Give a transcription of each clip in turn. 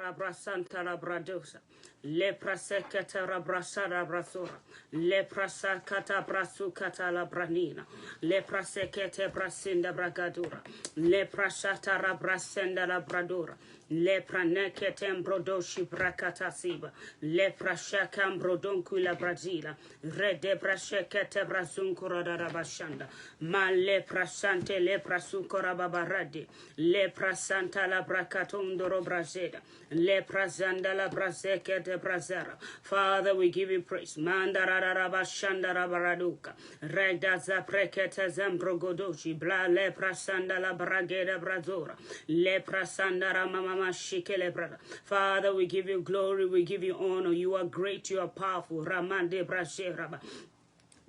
Rabrasanta Rabradosa, Lepra Secata Rabrasara Brasora, Lepra Sacata Brasucata Labranina, Lepra Secate Brasinda Bragadura, Lepra Shata Rabrasenda Labradora, Lepra Neketem Brodoshi Bracatasiba, Lepra Shakam Brodoncula Brazila, Rede Brashekete Brazuncura Rabashanda, Ma Lepra Sante Lepra Sucora Babaradi, Lepra Santa la Bracatundoro Brazeda, Lepra Zanda la Brazeke de Brazera. Father, we give you praise. Mandara Rabashanda Rabaraduka, Reda Zaprekete Zembrogodoshi, Bla Lepra Sanda la Brageda Brazora, Lepra Sanda Ramama Shikele Brada. Father, we give you glory, we give you honor. You are great, you are powerful. Ramande Brasheraba.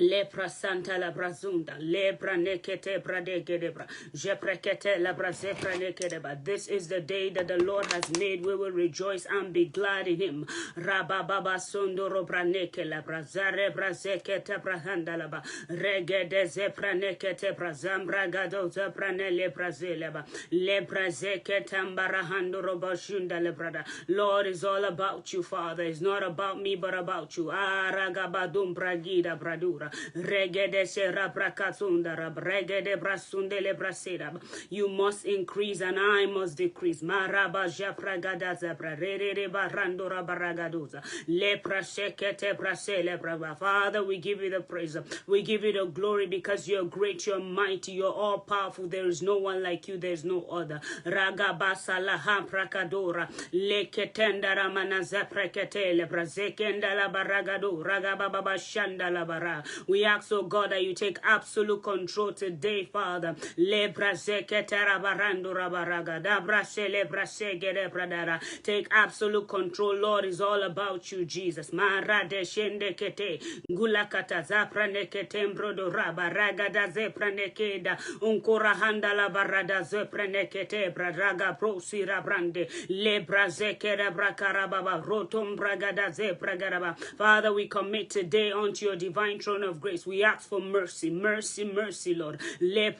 Lepra Santa la Brazunda, Lepra Nekete Bradegedebra, Jeprekete la Brazepra Nekedeba. This is the day that the Lord has made. We will rejoice and be glad in him. Rabababa Sundoro Braneke la Brazare Brazekete Brahandalaba, Regede Zepra Nekete Brazambra Gado Zepranele Brazeleba, Lebrazeke Tambarahandoro Bashunda Lebrada. Lord, is all about you, Father. It's not about me, but about you. Aragabadum Bragida Bradura. Regede sera brakatsundara, regede brasundele brasera. You must increase and I must decrease. Maraba japragada zebra, rere barandora baragadoza. Lepra shekete brasele brava. Father, we give you the praise. We give you the glory because you're great, you're mighty, you're all powerful. There is no one like you, there's no other. Ragabasa laha prakadora. Leketendara manazepreketele brazekenda la baragado. Ragababa shanda la bara. We ask, oh God, that you take absolute control today, Father. Take absolute control, Lord. Is all about you, Jesus. Father, we commit today unto your divine throne of grace. We ask for mercy, mercy, mercy, Lord. Let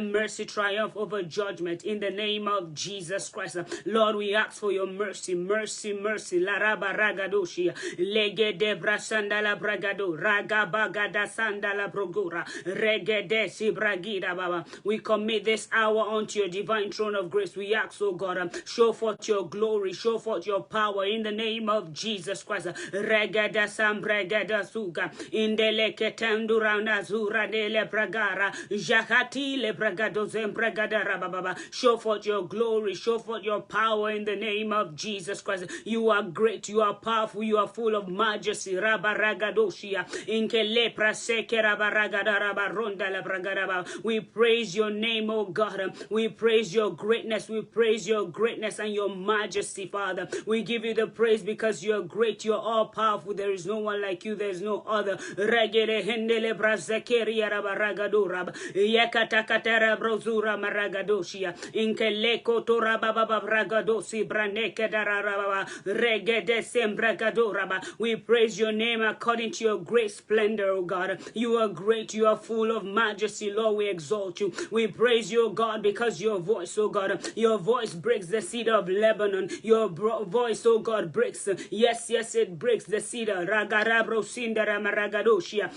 mercy triumph over judgment in the name of Jesus Christ. Lord, we ask for your mercy, mercy, mercy. La raba ragadoshia, legede brasanda la bragado, ragabagada sanda la brogura, regede si bragida baba. We commit this hour unto your divine throne of grace. We ask, oh God, show forth your glory, show forth your power in the name of Jesus Christ. Regede sambregede suga, indele ketenduranda zura de le bragara, jahati le bragado zembragada rababa. Show forth your glory, show forth your power in the name of Jesus Christ. You are great, you are powerful, you are full of majesty. Rabaragadoshia, inkele praseke rabaragada rabaronda le bragadaba. We praise your name, oh God. We praise your greatness, we praise your greatness and your majesty, Father. We give you the praise because you're great, you're all powerful. There is no one like you, there is no other. Regere hendele brazekeria rabaragadura, yakatakatera brozura maragadoshia, inkeleko tora baba bragadosi braneke darababa, regede sembragadoraba. We praise your name according to your great splendor, O God. You are great, you are full of majesty, Lord. We exalt you. We praise you, O God, because your voice, O God, your voice breaks the cedar of Lebanon. Your voice, O God, breaks. Yes, it breaks the cedar. Ragarabro sindara maragadoshia.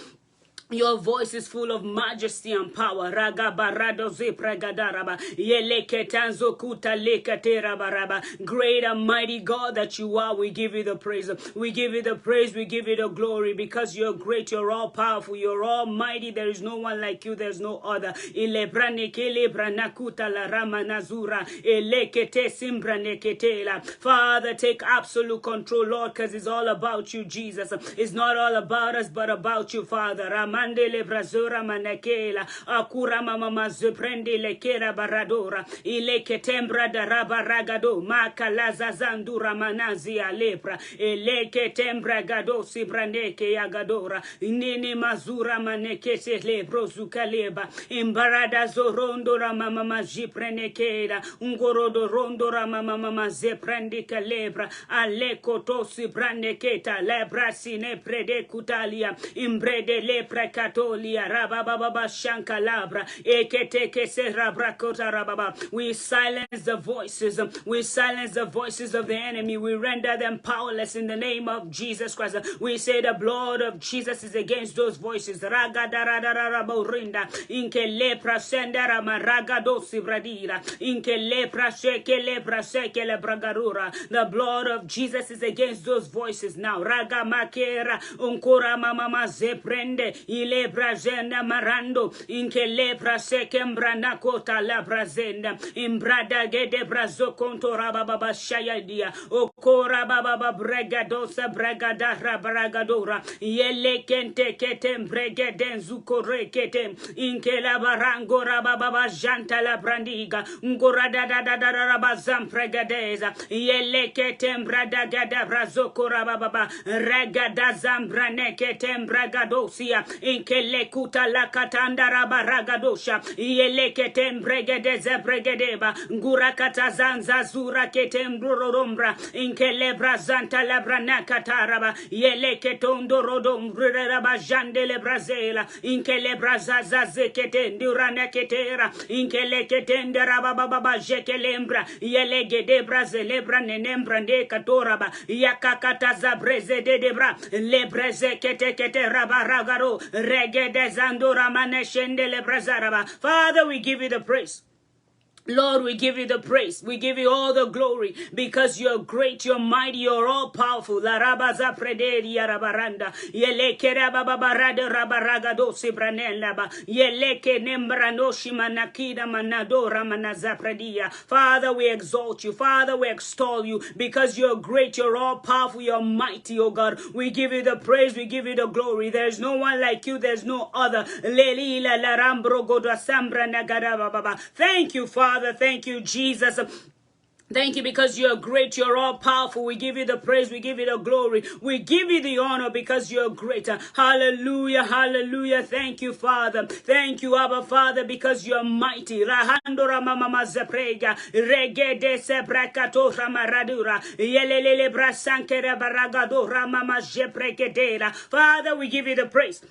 Your voice is full of majesty and power. Ragabarado zepragadaraba. Yeleketanzo kuta lekaterabaraba. Great and mighty God that you are, we give you the praise. We give you the praise, we give you the glory because you're great, you're all powerful, you're almighty. There is no one like you, there's no other. Ilebranekelebranakuta la ramanazura. Elekete simbraneketela. Father, take absolute control, Lord, because it's all about you, Jesus. It's not all about us, but about you, Father. Mandele brazora manakela akura mama mazuprende lekera baradora ile ketembra daraba ragado makalaza zandura manazi alepra ile ketembra gado sibraneke yagadora nini mazura maneke se lebro zukaleba imbarada zorondora mama majiprenekeda ungorodo rondora mama zeprende kalebra aleko tosi brandeketa lebra sine prede kutalia imbrede lepra brekatolia rababa shankalabra eketeke serabrakota rababa. We silence the voices. We silence the voices of the enemy. We render them powerless in the name of Jesus Christ. We say the blood of Jesus is against those voices. Ragadaraborinda inke lepra sendera maragadosi bradira inke lepra seke lebragarura. The blood of Jesus is against those voices now. Raga makera unkura mama zeprende ile brazenda marando inke lepra sekembra nakota la brazenda imbrada gede brazo kontora baba shayadia okora baba bregadosa bregadara bragadora yele kente ketem bregeden zukore ketem inke la barangora baba janta la brandiga ngora da rabazam pregadeza yele ketem brada gada brazo kora baba regada zambrane ketem bragadosia inke le kuta la katanda rabaragadosa yele ketem bregedeze bregedeba ngura katazanza zura ketem rorombra inke lebra zanta labrana kataraba yele ketondo rodom raba jande le brazela inke lebra zaza zekete ndurana ketera inke le ketende rababa jekelembra yele gede brazele branembra nde katoraba yakakataza breze de debra le breze kete rabaragaro regede zandura maneshende le brazaraba. Father, we give you the praise. Lord, we give you the praise. We give you all the glory because you're great, you're mighty, you're all powerful. La rabaza prederi rabaranda. Yeleke rababarada rabaragado sibranelaba. Yeleke nembranoshi manakida manadora manazapredia. Father, we exalt you. Father, we extol you because you're great, you're all powerful, you're mighty, oh God. We give you the praise, we give you the glory. There's no one like you, there's no other. Lelila la rambro goda sambra nagaraba baba. Thank you, Father. Thank you, Jesus. Thank you because you're great, you're all powerful. We give you the praise, we give you the glory, we give you the honor because you're greater. Hallelujah, hallelujah. Thank you, Father. Thank you, Abba Father, because you're mighty. Rahandora mama zeprega, regede sebrakato ramaradura, yelelele brasankere baragadora mama jeprekedera. Father, we give you the praise.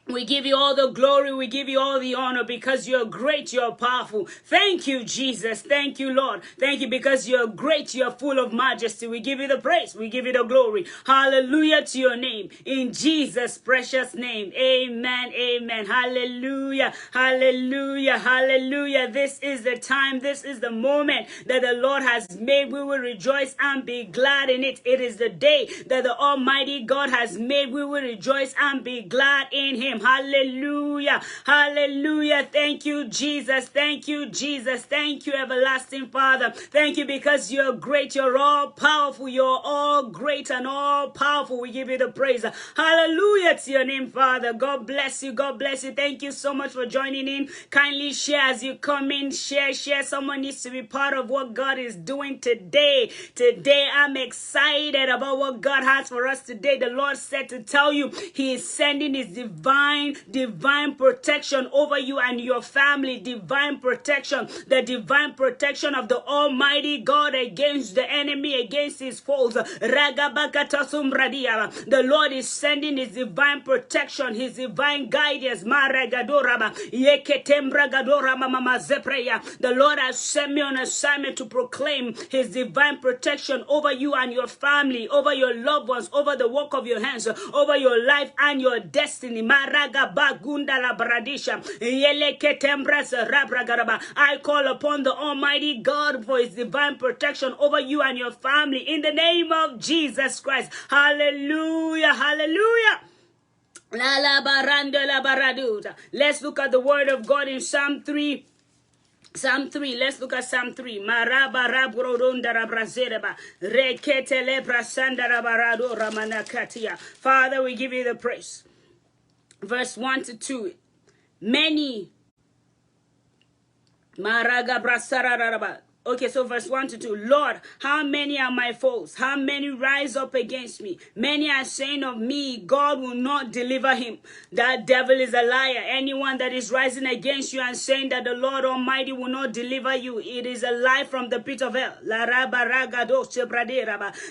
We give you all the glory. We give you all the honor because you're great. You're powerful. Thank you, Jesus. Thank you, Lord. Thank you because you're great. You're full of majesty. We give you the praise. We give you the glory. Hallelujah to your name. In Jesus' precious name. Amen. Amen. Hallelujah. Hallelujah. Hallelujah. This is the time. This is the moment that the Lord has made. We will rejoice and be glad in it. It is the day that the Almighty God has made. We will rejoice and be glad in Him. Hallelujah. Hallelujah. Thank you, Jesus. Thank you, Jesus. Thank you, everlasting Father. Thank you because you're great. You're all powerful. You're all great and all powerful. We give you the praise. Hallelujah to your name, Father. God bless you. God bless you. Thank you so much for joining in. Kindly share as you come in. Share. Someone needs to be part of what God is doing today. Today, I'm excited about what God has for us today. The Lord said to tell you He is sending His divine protection over you and your family. Divine protection. The divine protection of the Almighty God against the enemy, against his foes. The Lord is sending His divine protection, His divine guidance. The Lord has sent me on assignment to proclaim His divine protection over you and your family, over your loved ones, over the work of your hands, over your life and your destiny. I call upon the Almighty God for His divine protection over you and your family in the name of Jesus Christ. Hallelujah, hallelujah. Let's look at the word of God in Psalm 3. Psalm 3, let's look at Psalm 3. Father, we give you the praise. Verse 1 to 2. Many Okay, so verse 1 to 2. Lord, how many are my foes? How many rise up against me? Many are saying of me, God will not deliver him. That devil is a liar. Anyone that is rising against you and saying that the Lord Almighty will not deliver you, it is a lie from the pit of hell.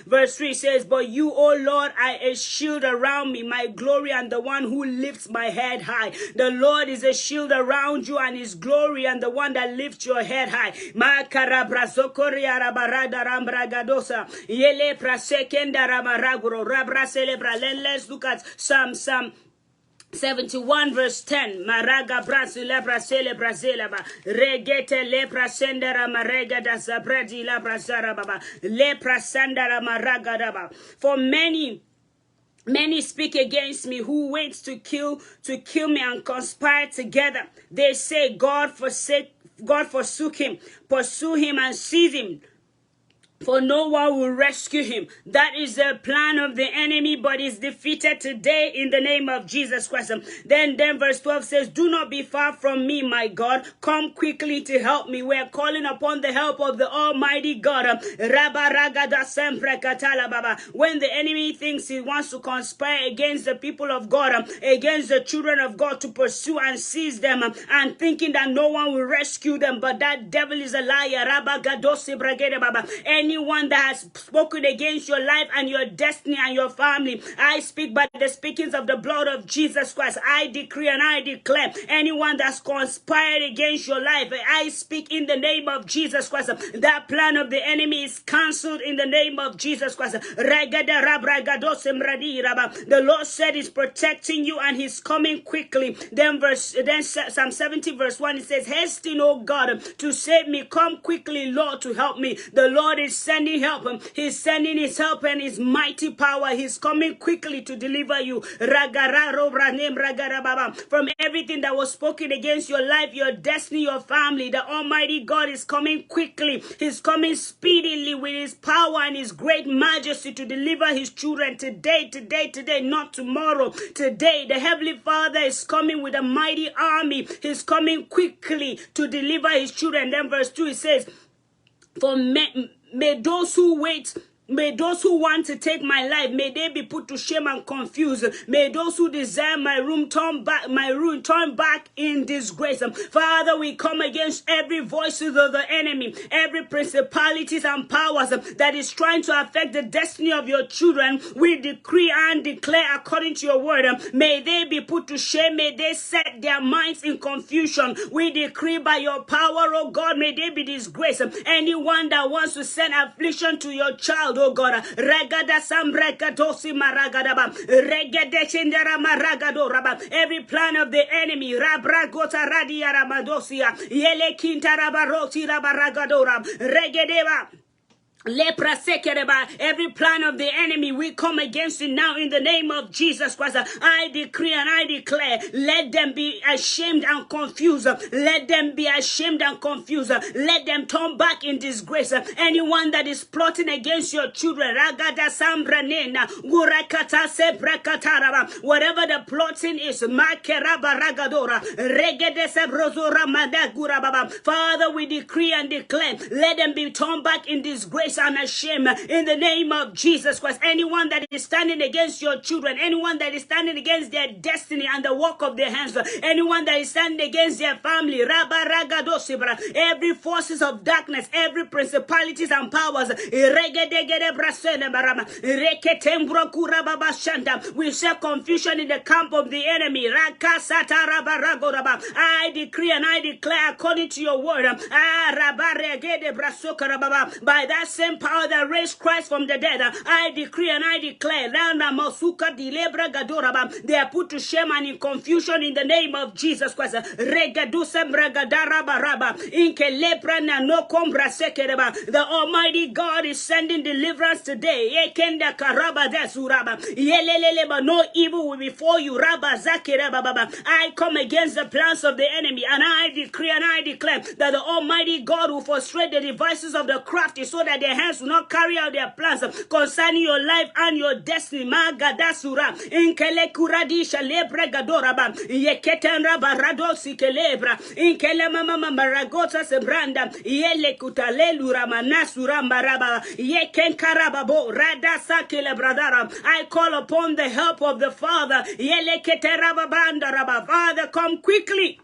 Verse 3 says, but you, O Lord, are a shield around me, my glory, and the one who lifts my head high. The Lord is a shield around you and his glory and the one that lifts your head high. Let's look at Psalm 71 verse 10. Maraga brasila brasile brasilaba. Regete lepra sendera marega da zabredi la brasara baba. Lepra sendera maraga daba. For many speak against me who waits to kill me and conspire together. They say, God forsook him, pursue him and seize him, for no one will rescue him. That is the plan of the enemy, but is defeated today in the name of Jesus Christ. Then verse 12 says, do not be far from me, my God. Come quickly to help me. We're calling upon the help of the Almighty God. When the enemy thinks he wants to conspire against the people of God, against the children of God, to pursue and seize them, and thinking that no one will rescue them, but that devil is a liar. Anyone that has spoken against your life and your destiny and your family, I speak by the speakings of the blood of Jesus Christ. I decree and I declare, anyone that's conspired against your life, I speak in the name of Jesus Christ. That plan of the enemy is cancelled in the name of Jesus Christ. The Lord said he's protecting you and he's coming quickly. Then Psalm 70 verse 1, it says, hasten, O God, to save me. Come quickly, Lord, to help me. The Lord is sending help. He's sending his help and his mighty power. He's coming quickly to deliver you from everything that was spoken against your life, your destiny, your family. The Almighty God is coming quickly. He's coming speedily with his power and his great majesty to deliver his children today, not tomorrow. Today, the Heavenly Father is coming with a mighty army. He's coming quickly to deliver his children. Then verse 2, it says, for may those who wait, may those who want to take my life, may they be put to shame and confused. May those who desire my ruin turn back in disgrace. Father, we come against every voices of the enemy, every principalities and powers that is trying to affect the destiny of your children. We decree and declare according to your word, may they be put to shame, may they set their minds in confusion. We decree by your power, oh God, may they be disgraced. Anyone that wants to send affliction to your child, oh God, regada sambrekadosi maragadaba, regedeshindera maragadoraba, every plan of the enemy, rabragota radia ramadosia, yele kintarabaroti rabaragadora, regedeba. Every plan of the enemy, we come against it now in the name of Jesus Christ. I decree and I declare, let them be ashamed and confused. Let them be ashamed and confused. Let them turn back in disgrace. Anyone that is plotting against your children, whatever the plotting is, Father, we decree and declare, let them be turned back in disgrace and ashamed in the name of Jesus Christ. Anyone that is standing against your children, anyone that is standing against their destiny and the work of their hands, anyone that is standing against their family, every forces of darkness, every principalities and powers, we share confusion in the camp of the enemy. I decree and I declare according to your word, by that same power that raised Christ from the dead, I decree and I declare, they are put to shame and in confusion in the name of Jesus Christ. The Almighty God is sending deliverance today. No evil will befall you. I come against the plans of the enemy and I decree and I declare that the Almighty God will frustrate the devices of the crafty so that their hands will not carry out their plans concerning your life and your destiny. Magadasura inkele kuradisha lebre gadoraba yeketenra barado sikelebra inkele mama maragota sebranda yele kutalelura manasura maraba yekenkarababo radasa kelebradara. I call upon the help of the Father. Yele keterababanda raba. Father, come quickly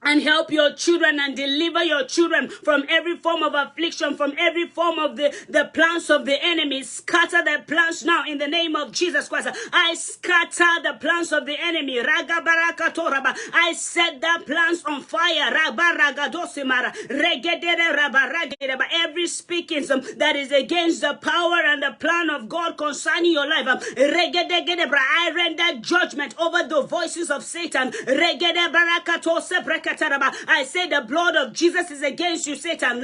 and help your children and deliver your children from every form of affliction, from every form of the plans of the enemy. Scatter the plans now in the name of Jesus Christ. I scatter the plans of the enemy. Ragabarakatoraba. I set the plans on fire. Rabaragadosimara. Regedere rabaragedeba. Every speaking that is against the power and the plan of God concerning your life. Regedegedebra. I render judgment over the voices of Satan. Regedebarakatosebra. I say the blood of Jesus is against you, Satan.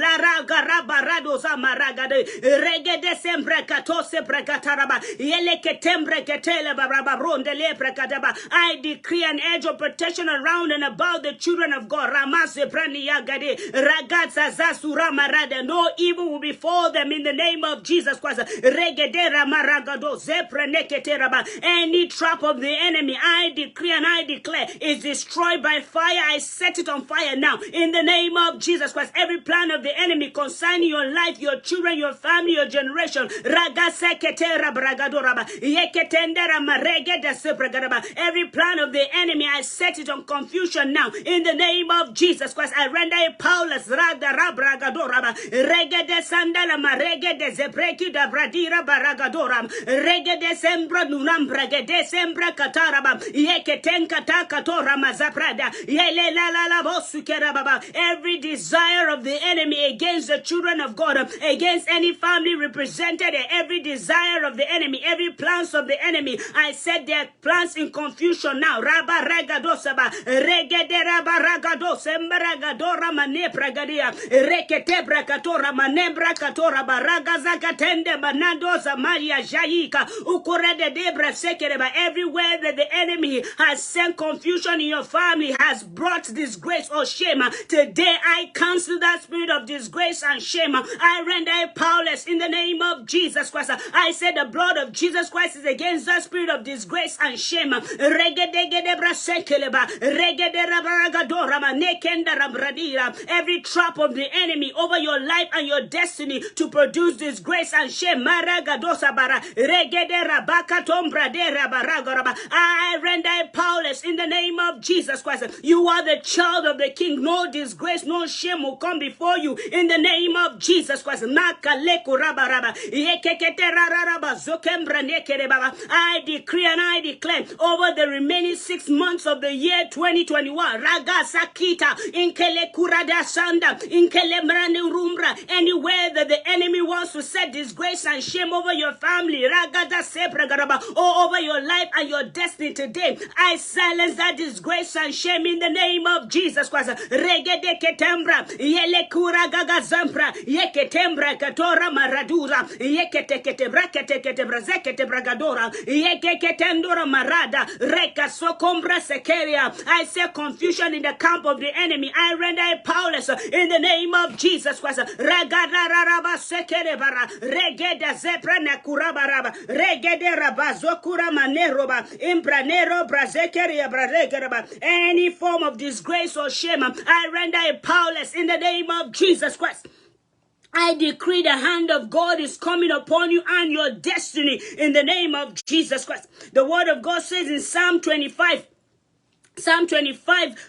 I decree an edge of protection around and about the children of God. No evil will befall them in the name of Jesus Christ. Any trap of the enemy, I decree and I declare, is destroyed by fire. I set it on fire now in the name of Jesus Christ. Every plan of the enemy concerning your life, your children, your family, your generation, every plan of the enemy, I set it on confusion now in the name of Jesus Christ. I render it powerless. Every desire of the enemy against the children of God, against any family represented, every desire of the enemy, every plans of the enemy, I set their plans in confusion now. Everywhere that the enemy has sent confusion in your family, has brought disgrace or shame, today I cancel that spirit of disgrace and shame. I render it powerless in the name of Jesus Christ. I say the blood of Jesus Christ is against that spirit of disgrace and shame. Every trap of the enemy over your life and your destiny to produce disgrace and shame, I render it powerless in the name of Jesus Christ. You are the child of the King. No disgrace, no shame will come before you in the name of Jesus Christ. I decree and I declare over the remaining 6 months of the year 2021, anywhere that the enemy wants to set disgrace and shame over your family, or over your life and your destiny today, I silence that disgrace and shame in the name of Jesus Christ. Regede ketembra, yele kura gaga zampra, yeketembra katora maradura, yeketeketebra keteketebra zeketebra gadora, yekeketendora marada, reka sokombra sekeria. I say confusion in the camp of the enemy. I render it powerless in the name of Jesus Christ. Ragararaba sekerebara, regede zepra nakurabaraba, regede rabazokura maneroba, imbranero brazekeria braregeraba. Any form of disgrace or shame, I render it powerless in the name of Jesus Christ. I decree the hand of God is coming upon you and your destiny in the name of Jesus Christ. The word of God says in Psalm 25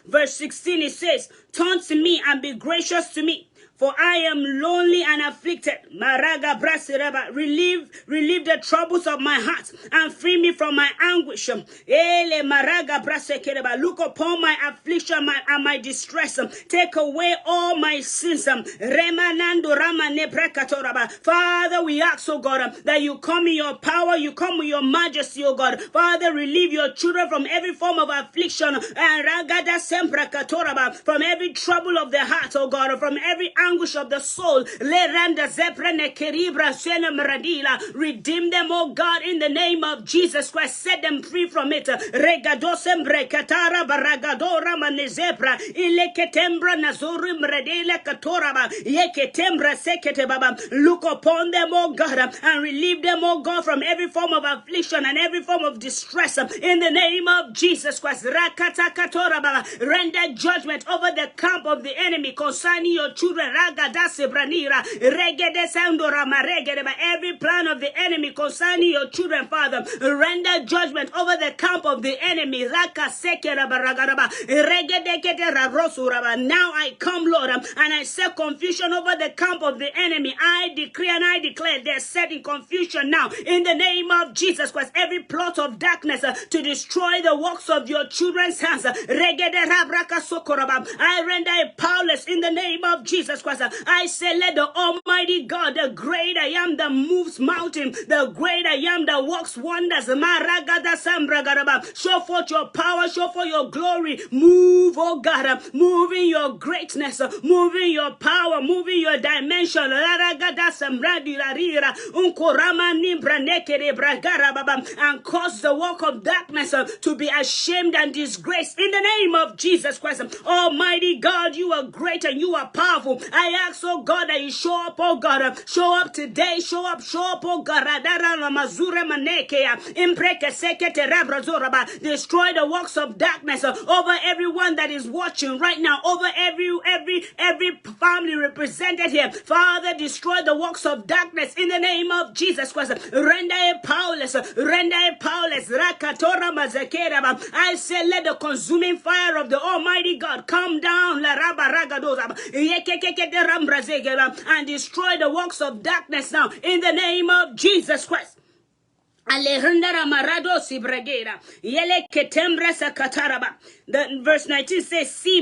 verse 16, it says, "Turn to me and be gracious to me, for I am lonely and afflicted. Maraga brasiraba, relieve the troubles of my heart and free me from my anguish. Ele maraga brasekereba, look upon my affliction and my distress. Take away all my sins. Remanando ramane brekatoraba. Father, we ask, oh God, that you come in your power, you come with your majesty, oh God. Father, relieve your children from every form of affliction and ragada sembrekatoraba, from every trouble of the heart, oh God, from every anguish anguish of the soul. Leranda zeprene keribra sena meradila. Redeem them, oh God, in the name of Jesus Christ. Set them free from it. Regadosembre katara baragadora manezebra. Ileketembra nazuri mredele katoraba. Yeketembra sekete baba. Look upon them, oh God, and relieve them, oh God, from every form of affliction and every form of distress. In the name of Jesus Christ. Rakata katora baba. Render judgment over the camp of the enemy concerning your children. Ragadase branira. Regede soundora maregede. Every plan of the enemy concerning your children, Father. Render judgment over the camp of the enemy. Raka sekera baragaraba. Regede kete rabrosuraba. Now I come, Lord, and I set confusion over the camp of the enemy. I decree and I declare they're set in confusion now. In the name of Jesus Christ, every plot of darkness to destroy the works of your children's hands. Regede rabraka sokoraba. I render it powerless in the name of Jesus Christ. I say, let the Almighty God, the great I am that moves mountain, the great I am that works wonders. Maragada sambragaraba. Show forth your power, show forth your glory. Move, oh God, move in your greatness, move in your power, move in your dimension. Laragada sambradirarira. Unkorama nimbranekere bragarababa. And cause the work of darkness to be ashamed and disgraced in the name of Jesus Christ. Almighty God, you are great and you are powerful. I ask, oh God, that you show up, oh God. Show up today, show up, oh God. Destroy the works of darkness over everyone that is watching right now, over every family represented here. Father, destroy the works of darkness in the name of Jesus Christ. Render it powerless, render it powerless. I say, let the consuming fire of the Almighty God come down and destroy the works of darkness now in the name of Jesus Christ. The verse 19 says, see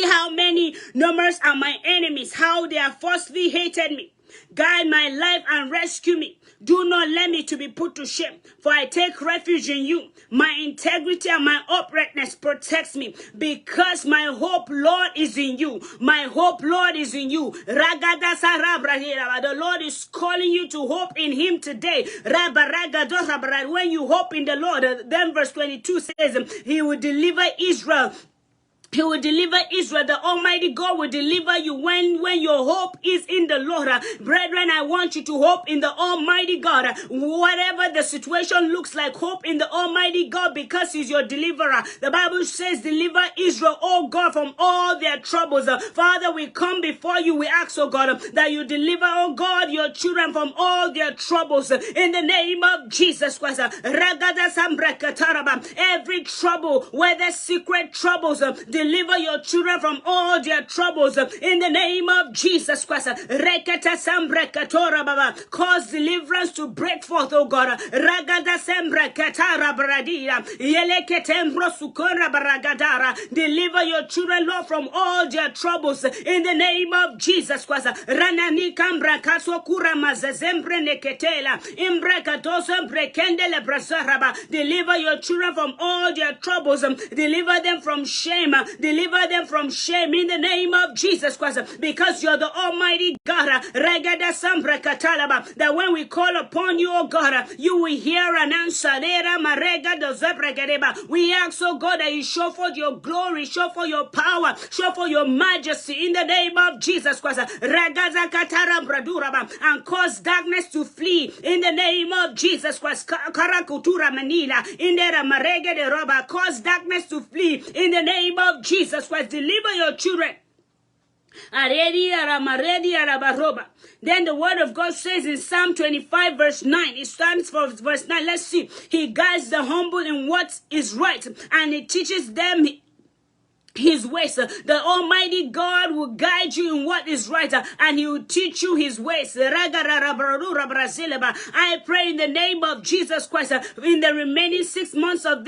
how many numerous are my enemies, how they have falsely hated me. Guide my life and rescue me. Do not let me to be put to shame, for I take refuge in you. My integrity and my uprightness protects me, because my hope, Lord, is in you. My hope, Lord, is in you. The Lord is calling you to hope in him today. When you hope in the Lord, then verse 22 says, he will deliver Israel. He will deliver Israel. The Almighty God will deliver you when your hope is in the Lord. Brethren, I want you to hope in the Almighty God. Whatever the situation looks like, hope in the Almighty God, because he's your deliverer. The Bible says, deliver Israel, oh God, from all their troubles. Father, we come before you. We ask, oh God, that you deliver, oh God, your children from all their troubles. In the name of Jesus Christ. Every trouble, whether secret troubles, deliver your children from all their troubles in the name of Jesus Christ. Cause deliverance to break forth, oh God. Deliver your children, Lord, from all their troubles in the name of Jesus Christ. Deliver your children from all their troubles. Deliver them from shame. Deliver them from shame in the name of Jesus Christ, because you're the Almighty God. That when we call upon you, oh God, you will hear and answer. We ask, oh God, that you show forth your glory, show forth your power, show forth your majesty in the name of Jesus Christ. And cause darkness to flee in the name of Jesus Christ. Cause darkness to flee in the name of Jesus Christ. Deliver your children. Then the word of God says in Psalm 25 verse 9, it stands for verse 9. Let's see. He guides the humble in what is right, and he teaches them his ways. The Almighty God will guide you in what is right, and he will teach you his ways. I pray in the name of Jesus Christ, in the remaining 6 months of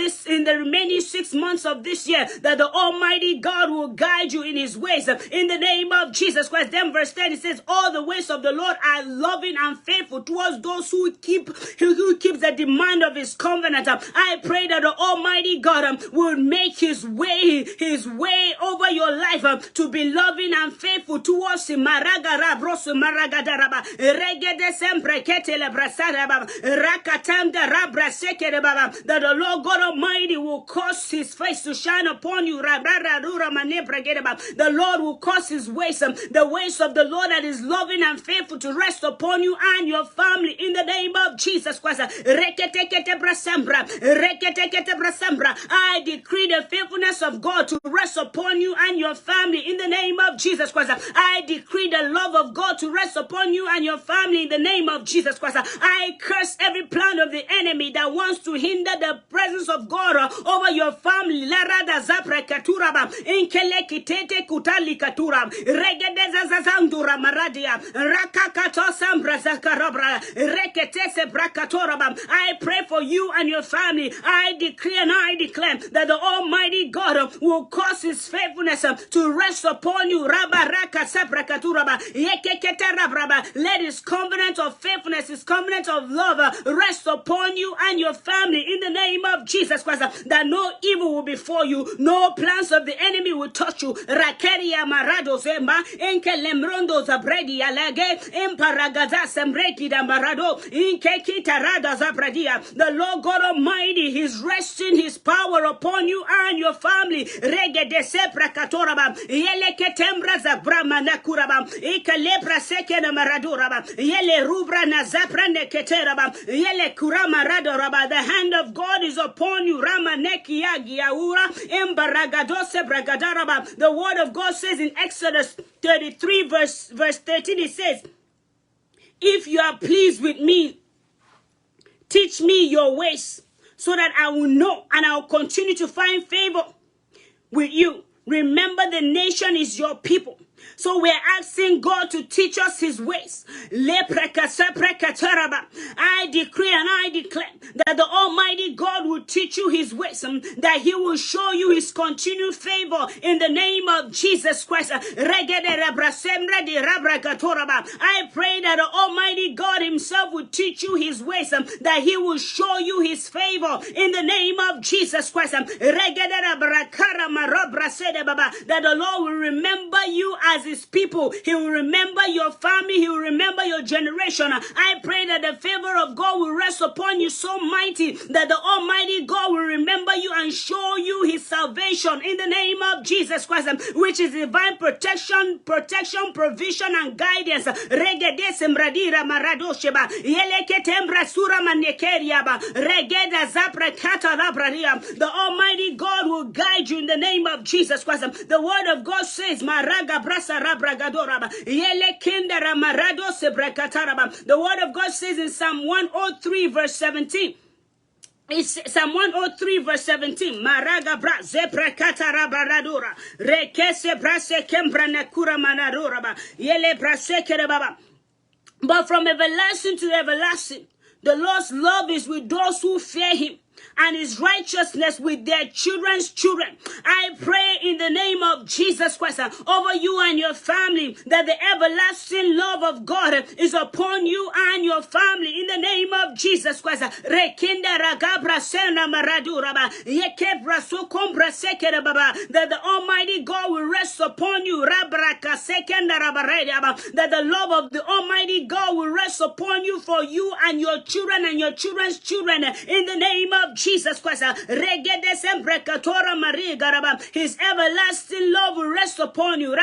this year, that the Almighty God will guide you in his ways in the name of Jesus Christ. Then verse 10, it says, all the ways of the Lord are loving and faithful towards those who keeps the demand of his covenant. I pray that the Almighty God will make his way way over your life to be loving and faithful towards him. Maragara brosu maragadaraba regede sempre ketele brasaraba rakatanda rabra sekere baba, that the Lord God Almighty will cause his face to shine upon you. The Lord will cause his ways, the ways of the Lord that is loving and faithful, to rest upon you and your family in the name of Jesus Christ. I decree the faithfulness of God to rest upon you and your family in the name of Jesus Christ. I decree the love of God to rest upon you and your family in the name of Jesus Christ. I curse every plan of the enemy that wants to hinder the presence of God over your family. Larada zapra katuraba inkelekitete kutali katura regedeza zazandura maradia rakakato sambra zakarabra reketese brakatoraba. I pray for you and your family. I decree and I declare that the Almighty God will cause his faithfulness to rest upon you. Let his covenant of faithfulness, his covenant of love rest upon you and your family in the name of Jesus Christ. That no evil will befall you, no plans of the enemy will touch you. Rakeria marado zemba enke lemrondo zabredi alage emparagaza sembreki da marado inke kitarada zabradia. The Lord God Almighty is resting his power upon you and your family. Regede sepra katoraba yele ketembra zabrama nakuraba ikalepra sekena maraduraba yele rubra na zapra neketeraba yele kurama radoraba. The hand of God is upon you. Rama nekiagi aura embaragadose bragadaraba. The word of God says in Exodus 33 verse 13, it says, if you are pleased with me, teach me your ways, so that I will know and I will continue to find favor with you. Remember, the nation is your people. So we're asking God to teach us his ways. I decree and I declare that the Almighty God will teach you his ways, that he will show you his continued favor in the name of Jesus Christ. I pray that the Almighty God himself will teach you his ways, that he will show you his favor in the name of Jesus Christ. That the Lord will remember you as his people. He will remember your family. He will remember your generation. I pray that the favor of God will rest upon you so mighty that the Almighty God will remember you and show you his salvation in the name of Jesus Christ, which is divine protection, provision, and guidance. The Almighty God will guide you in the name of Jesus Christ. The word of God says, the word of God says in Psalm 103 verse 17. It's Psalm 103 verse 17. Maraga bra zepra katara baradura rekese brase kembra nakura manadura ba yele brase kerebaba. But from everlasting to everlasting, the Lord's love is with those who fear him, and his righteousness with their children's children. I pray in the name of Jesus Christ over you and your family, that the everlasting love of God is upon you and your family in the name of Jesus Christ. That the Almighty God will rest upon you. That the love of the Almighty God will rest upon you, for you and your children and your children's children in the name of Jesus Christ. His everlasting love will rest upon you.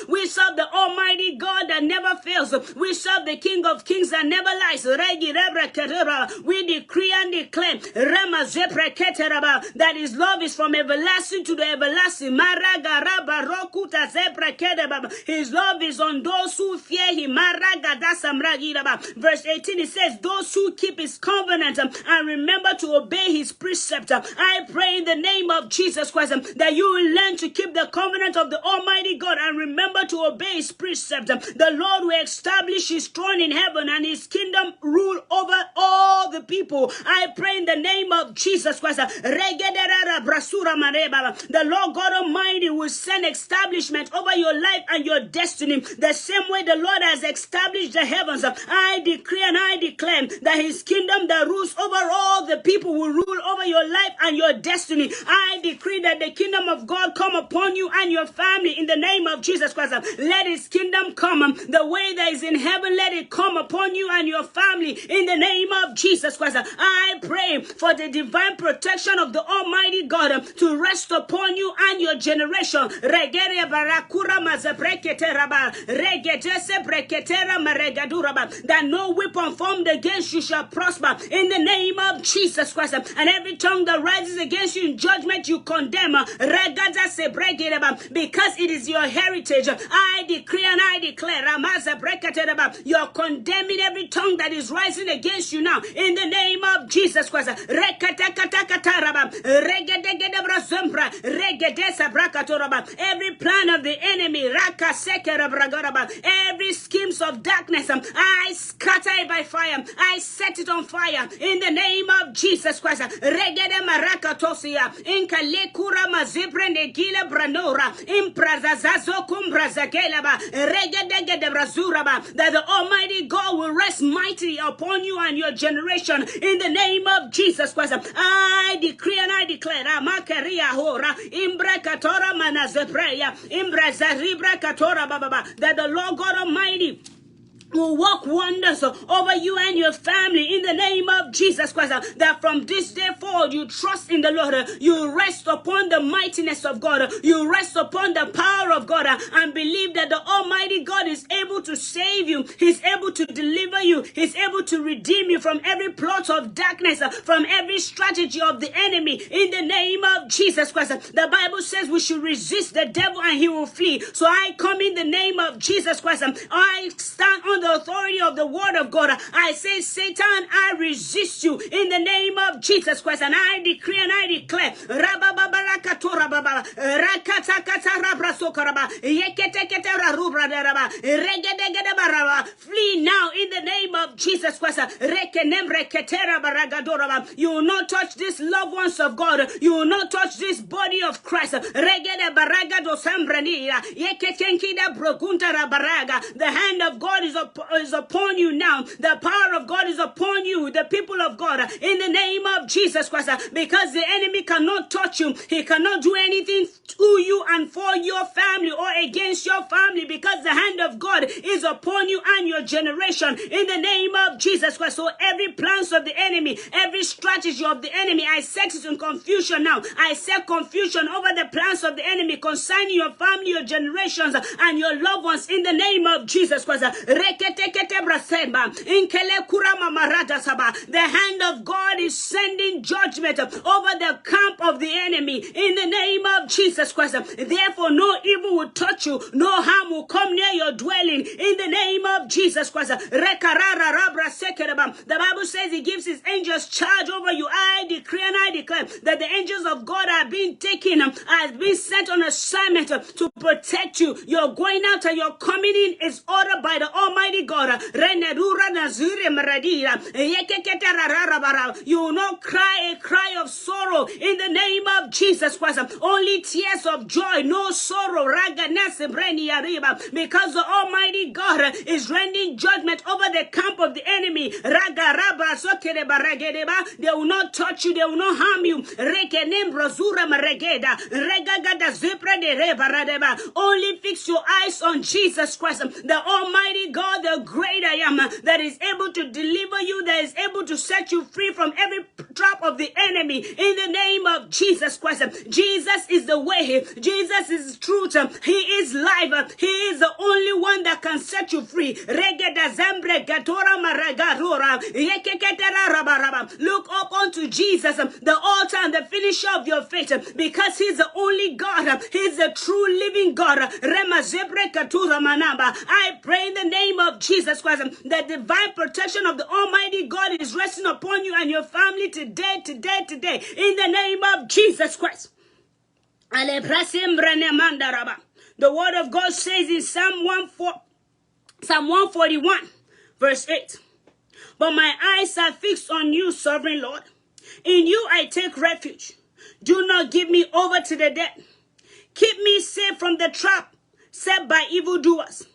We serve the Almighty God that never fails. We serve the King of Kings that never lies. We decree and declare that his love is from everlasting to the everlasting. His love is on those who fear him. Verse 18, it says, those who keep his covenant and remember to obey his precept. I pray in the name of Jesus Christ that you will learn to keep the covenant of the Almighty God and remember to obey his precept. The Lord will establish his throne in heaven and his kingdom rule over all the people. I pray in the name of Jesus Christ. The Lord God Almighty will send establishment over your life and your destiny. The same way the Lord has established the heavens, I decree and I declare that his kingdom that rules over all the people will rule over your life and your destiny. I decree that the kingdom of God come upon you and your family in the name of Jesus Christ. Let his kingdom come. The way that is in heaven, let it come upon you and your family in the name of Jesus Christ. I pray for the divine protection of the Almighty God to rest upon you and your generation. That no weapon formed against you shall prosper in the name of Jesus Christ. And every tongue that rises against you in judgment, you condemn. Because it is your heritage. I decree and I declare, you're condemning every tongue that is rising against you now in the name of Jesus Christ. Every plan of the enemy, every schemes of darkness, I scatter it by fire. I set it on fire in the name of Jesus Christ. That the Almighty God will rest mighty upon you and your generation in the name of Jesus Christ. I decree and I declare that the Lord God Almighty will work wonders over you and your family in the name of Jesus Christ. That from this day forward, you trust in the Lord. You rest upon the mightiness of God. You rest upon the power of God and believe that the Almighty God is able to save you. He's able to deliver you. He's able to redeem you from every plot of darkness, from every strategy of the enemy in the name of Jesus Christ. The Bible says we should resist the devil and he will flee. So I come in the name of Jesus Christ. I stand on the authority of the word of God. I say, Satan, I resist you in the name of Jesus Christ, and I decree and I declare, flee now in the name of Jesus Christ. You will not touch these loved ones of God. You will not touch this body of Christ. The hand of God is upon you now. The power of God is upon you, the people of God, in the name of Jesus Christ, because the enemy cannot touch you. He cannot do anything to you and for your family or against your family, because the hand of God is upon you and your generation in the name of Jesus Christ. So every plans of the enemy, every strategy of the enemy, I set it in confusion now. I set confusion over the plans of the enemy concerning your family, your generations, and your loved ones in the name of Jesus Christ. The hand of God is sending judgment over the camp of the enemy in the name of Jesus Christ. Therefore, no evil will touch you, no harm will come near your dwelling in the name of Jesus Christ. The Bible says he gives his angels charge over you. I decree and I declare that the angels of God are being taken, are being sent on assignment to protect you. Your going out and your coming in is ordered by the Almighty God. You will not cry a cry of sorrow in the name of Jesus Christ. Only tears of joy, no sorrow. Because the Almighty God is rendering judgment over the camp of the enemy. They will not touch you, they will not harm you. Only fix your eyes on Jesus Christ, the Almighty God, the great I am, that is able to deliver you, that is able to set you free from every trap of the enemy in the name of Jesus Christ. Jesus is the way, Jesus is truth, he is life, he is the only one that can set you free. Look up unto Jesus, the author and the finisher of your faith, because he's the only God, he's the true living God. I pray in the name of Jesus Christ that divine protection of the Almighty God is resting upon you and your family today, in the name of Jesus Christ. The word of God says in Psalm 141, verse 8, but my eyes are fixed on you, sovereign Lord. In you I take refuge. Do not give me over to the dead. Keep me safe from the trap set by evildoers,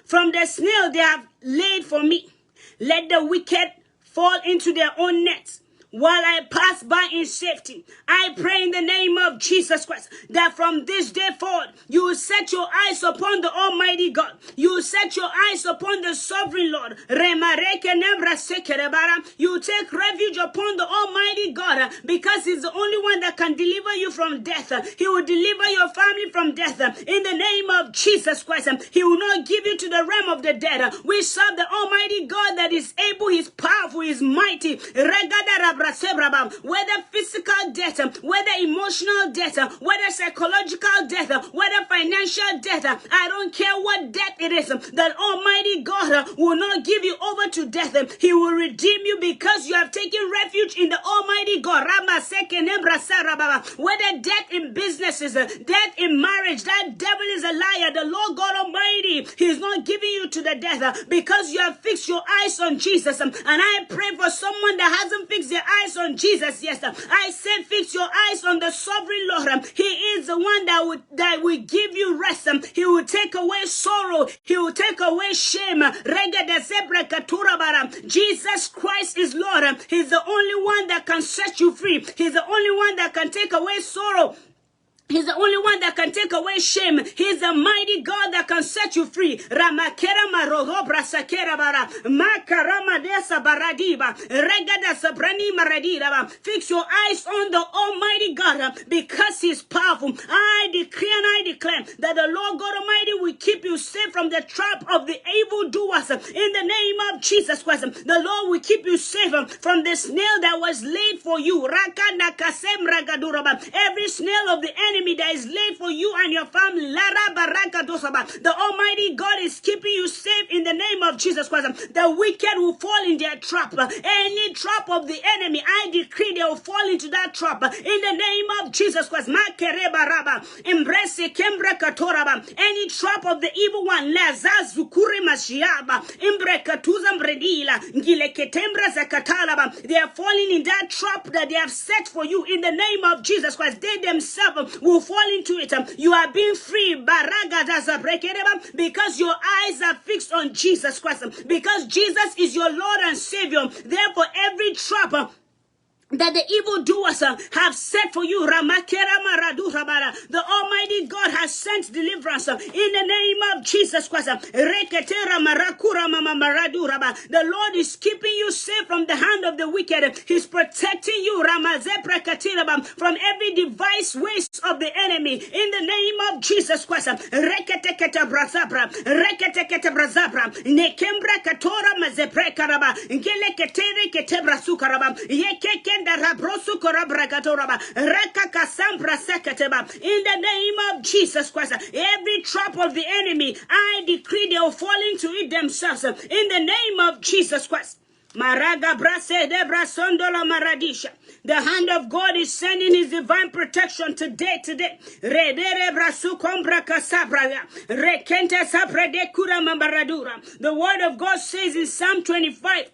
from the snare they have laid for me. Let the wicked fall into their own nets, while I pass by in safety. I pray in the name of Jesus Christ that from this day forward, you will set your eyes upon the Almighty God. You will set your eyes upon the Sovereign Lord. You will take refuge upon the Almighty God because He's the only one that can deliver you from death. He will deliver your family from death. In the name of Jesus Christ, He will not give you to the realm of the dead. We serve the Almighty God that is able, He's powerful, He's mighty. Whether physical death, whether emotional death, whether psychological death, whether financial death, I don't care what death it is, that Almighty God will not give you over to death. He will redeem you because you have taken refuge in the Almighty God. Whether death in businesses, death in marriage, that devil is a liar. The Lord God Almighty, He is not giving you to the death because you have fixed your eyes on Jesus. And I pray for someone that hasn't fixed their eyes on Jesus. Yes, I say fix your eyes on the Sovereign Lord. He is the one that will give you rest. He will take away sorrow. He will take away shame. Jesus Christ is Lord. He's the only one that can set you free. He's the only one that can take away sorrow. He's the only one that can take away shame. He's the mighty God that can set you free. Ramakera marogobra sakera bara. Makarama desa baradiba. Regada sabrani maradira. Fix your eyes on the Almighty God because He's powerful. I decree and I declare that the Lord God Almighty will keep you safe from the trap of the evildoers. In the name of Jesus Christ, the Lord will keep you safe from the snail that was laid for you. Every snail of the enemy that is laid for you and your family. The Almighty God is keeping you safe in the name of Jesus Christ. The wicked will fall in their trap. Any trap of the enemy, I decree they will fall into that trap in the name of Jesus Christ. Any trap of the evil one, they are falling in that trap that they have set for you in the name of Jesus Christ. They themselves will fall into it. You are being free because your eyes are fixed on Jesus Christ, because Jesus is your Lord and Savior. Therefore, every trap that the evildoers have set for you, the Almighty God has sent deliverance in the name of Jesus Christ. The Lord is keeping you safe from the hand of the wicked. He's protecting you from every device waste of the enemy in the name of Jesus Christ. In the name of Jesus Christ, every trap of the enemy, I decree they will fall into it themselves. In the name of Jesus Christ. Maraga brase de brasondola maradisha. The hand of God is sending His divine protection today. Redere brasu kombra kasabra. Rekente sapre de kura mabaradura. The word of God says in Psalm 25.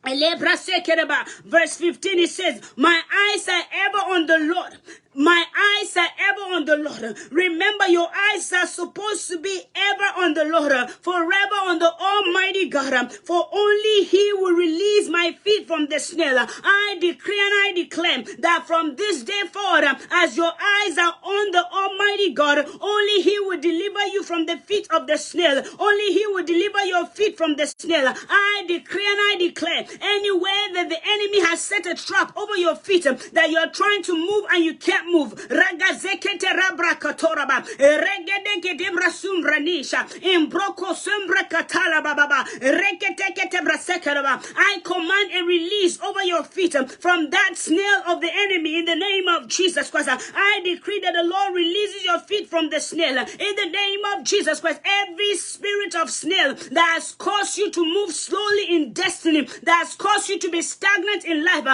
Verse 15, it says, my eyes are ever on the Lord. My eyes are ever on the Lord. Remember, your eyes are supposed to be ever on the Lord, forever on the Almighty God. For only He will release my feet from the snare. I decree and I declare that from this day forward, as your eyes are on the Almighty God, only He will deliver you from the feet of the snare. Only He will deliver your feet from the snare. I decree and I declare, anywhere that the enemy has set a trap over your feet, that you are trying to move and you can't move. Ragazekete rabra katoraba. Regedeke debra sumbranisha. Imbroko sumbra katala baba. Reketekete brasekaraba. I command a release over your feet from that snail of the enemy in the name of Jesus Christ. I decree that the Lord releases your feet from the snail in the name of Jesus Christ. Every spirit of snail that has caused you to move slowly in destiny, that has caused you to be stagnant in life,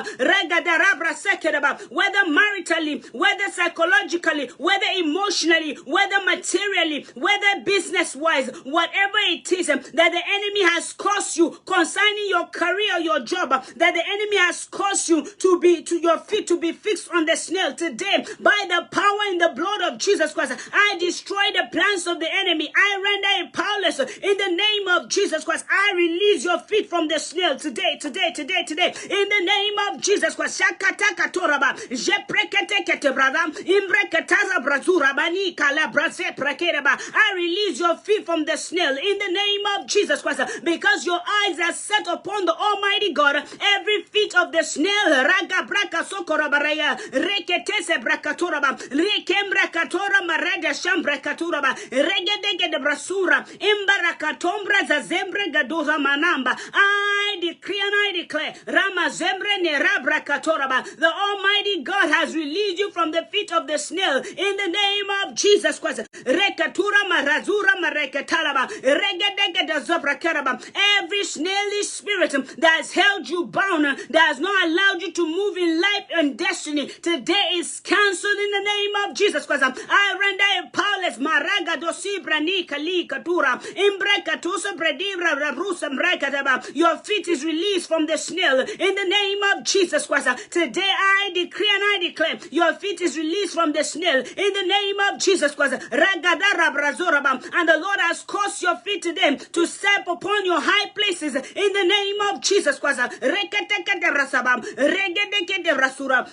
whether maritally, whether psychologically, whether emotionally, whether materially, whether business-wise, whatever it is that the enemy has caused you concerning your career, your job, that the enemy has caused you to your feet to be fixed on the snail today, by the power in the blood of Jesus Christ, I destroy the plans of the enemy. I render a powerless powerless. In the name of Jesus Christ, I release your feet from the snail today. In the name of Jesus Christ, Shakata Katoraba, Jeprekete Ketebrada, Imbrekataza Brazura Bani Kalabrase Prakeraba. I release your feet from the snail in the name of Jesus Christ, because your eyes are set upon the Almighty God. Every feet of the snail, Raga Braka Sokorabaraya, Reketese Brakatoraba, Rekembra Katora Marada Shambra Katuraba, Regedege de Brasura, Imbarakatombre Zazembre Gadoza Manamba. I decree and I declare, Rama Zembre Nerabra Katoraba, the Almighty God has released you from the feet of the snail in the name of Jesus Christ. Rekatura Marazura Marekatalaba, Regedege de Zobrakaraba. Every snaily spirit that has held you bound, that has not allowed you to move in life and destiny, today is cancelled in the name of Jesus Christ. I render a powerless Maraga dosi brani kali katura imbreka tusa bredibra rabrusa mrekataba. Your feet is released from the snail in the name of Jesus Christ. Today I decree and I declare your feet is released from the snail in the name of Jesus Christ. Ragadara brazoraba. And the Lord has caused your feet today to step upon your high places in the name of Jesus Christ.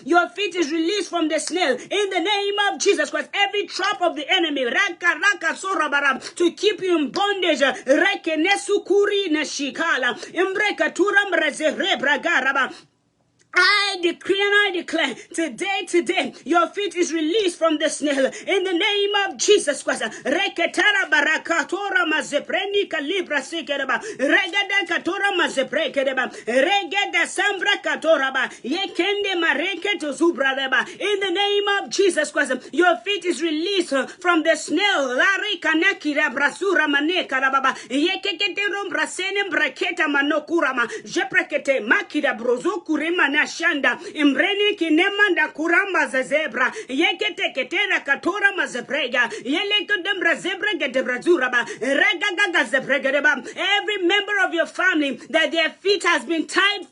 Your feet is released from the snail in the name of Jesus Christ. Every trap of the enemy to keep you in bondage, I decree and I declare today, your feet is released from the snail in the name of Jesus Christ. Reketara barakatora mazepreni kalibra sikereba, regada katora mazeprekedeba, regada sambra katoraba, yekende mareke to zubradeba. In the name of Jesus Christ, your feet is released from the snail. Lari kanakira brasura maneka rababa, yekekete rombrasene braketa manokurama, jeprekete makida brozo kurema na shanda imbreni kinemanda kuramba zebra yekete ketera katora mazebrega yeleke dembra zebra gedebrazura ba regaga zebrega ba. Every member of your family that their feet has been tied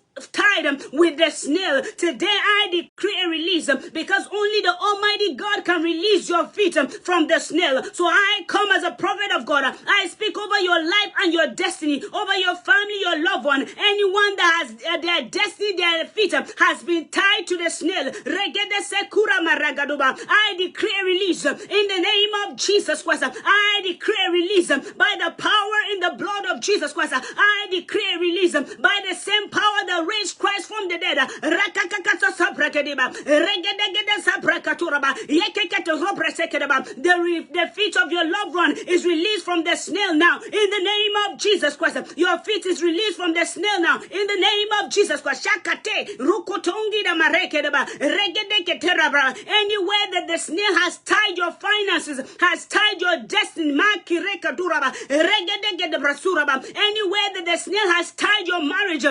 with the snail, today I decree a release, because only the Almighty God can release your feet from the snail. So I come as a prophet of God. I speak over your life and your destiny, over your family, your loved one, anyone that has their destiny, their feet has been tied to the snail. I decree a release in the name of Jesus Christ. I decree a release by the power in the blood of Jesus Christ. I decree a release by the same power that raised Christ from the dead. The feet of your loved one is released from the snail now in the name of Jesus Christ. Your feet is released from the snail now in the name of Jesus Christ. Anywhere that the snail has tied your finances, has tied your destiny, anywhere that the snail has tied your marriage,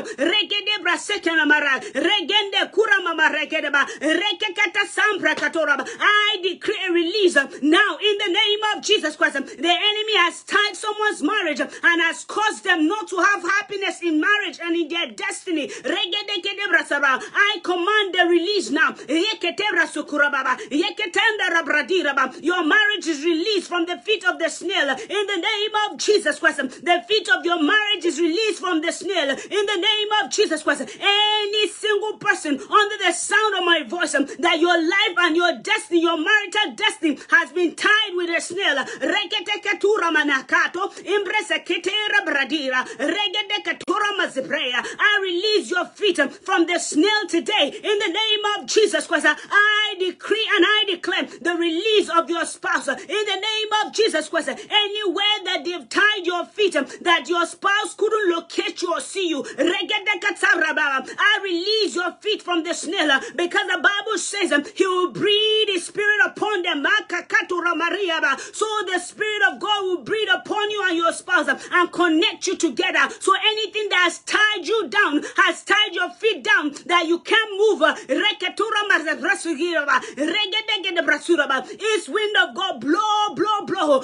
I decree a release now in the name of Jesus Christ. The enemy has tied someone's marriage and has caused them not to have happiness in marriage and in their destiny. I command the release now. Your marriage is released from the feet of the snail in the name of Jesus Christ. The feet of your marriage is released from the snail in the name of Jesus Christ. Any single person under the sound of my voice, that your life and your destiny, your marital destiny has been tied with a snail. I release your feet from the snail today in the name of Jesus Christ. I decree and I declare the release of your spouse in the name of Jesus Christ. Anywhere that they've tied your feet, that your spouse couldn't locate you or see you, I release your feet from the snail, because the Bible says he will breathe his spirit upon them. So the Spirit of God will breathe upon you and your spouse and connect you together. So anything that has tied you down, has tied your feet down, that you can't move, east wind of God, blow, blow, blow,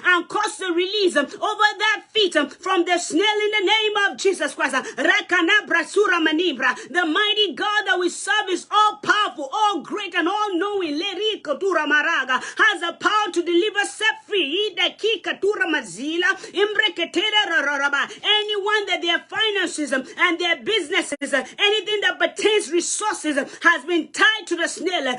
and cause the release over that feet from the snail in the name of Jesus Christ. The mighty God that we serve is all powerful, all great, and all knowing. katura maraga has the power to deliver, set free. Idaki katura mazila imbreketera raraba. Anyone that their finances and their businesses, anything that pertains resources has been tied to the snail.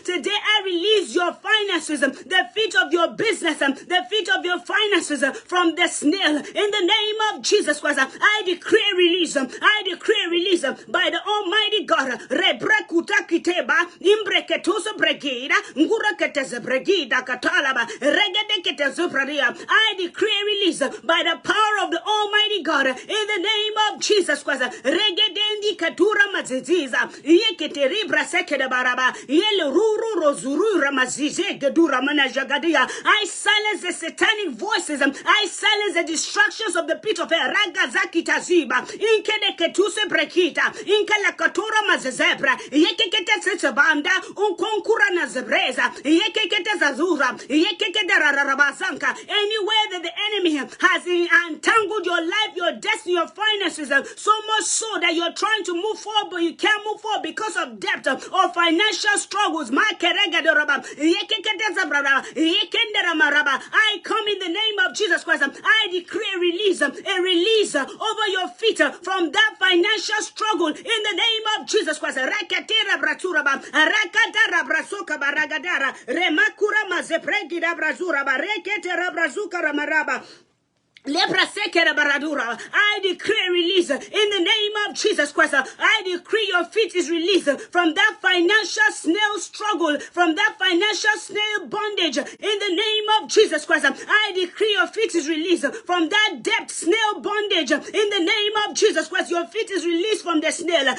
Today I release your finances, the feet of your business, the feet of your finances from the snail. In the name of Jesus Christ, I decree release. I decree release by the Almighty God. Rebrekutaki-teba, imbreketusa bregida, nguraketeze bregida katalaba, regedeketeze bradia. I decree release by the power of the Almighty God. In the name of Jesus Christ. Regedendi katura maziziza, yeketeri brasekede baraba, yele ruru rozuru ramazize gedura manajagadia. I silence the satanic voices. I silence the distractions of the pit of hell. Ragazaki taziba, inkede ketuse brekita, inkala katura mazezebra, yekekete sechebanda, unkonkura na zebreza, yekekete zazura, yekekete rarabazanka. Anywhere that the enemy has entangled your life, your destiny, your finances, so much so that you're trying to move forward, but you can't move forward because of debt or financial struggles. I come in the name of Jesus Christ. I decree a release over your feet from that financial struggle in the name of Jesus Christ. Rakatera braturaba, rakatara brasuka baragadara, remakura mazepregida brazuraba, reketera brazuka ramaraba. I decree release in the name of Jesus Christ. I decree your feet is released from that financial snail struggle, from that financial snail bondage in the name of Jesus Christ. I decree your feet is released from that debt snail bondage in the name of Jesus Christ. Your feet is released from the snail. The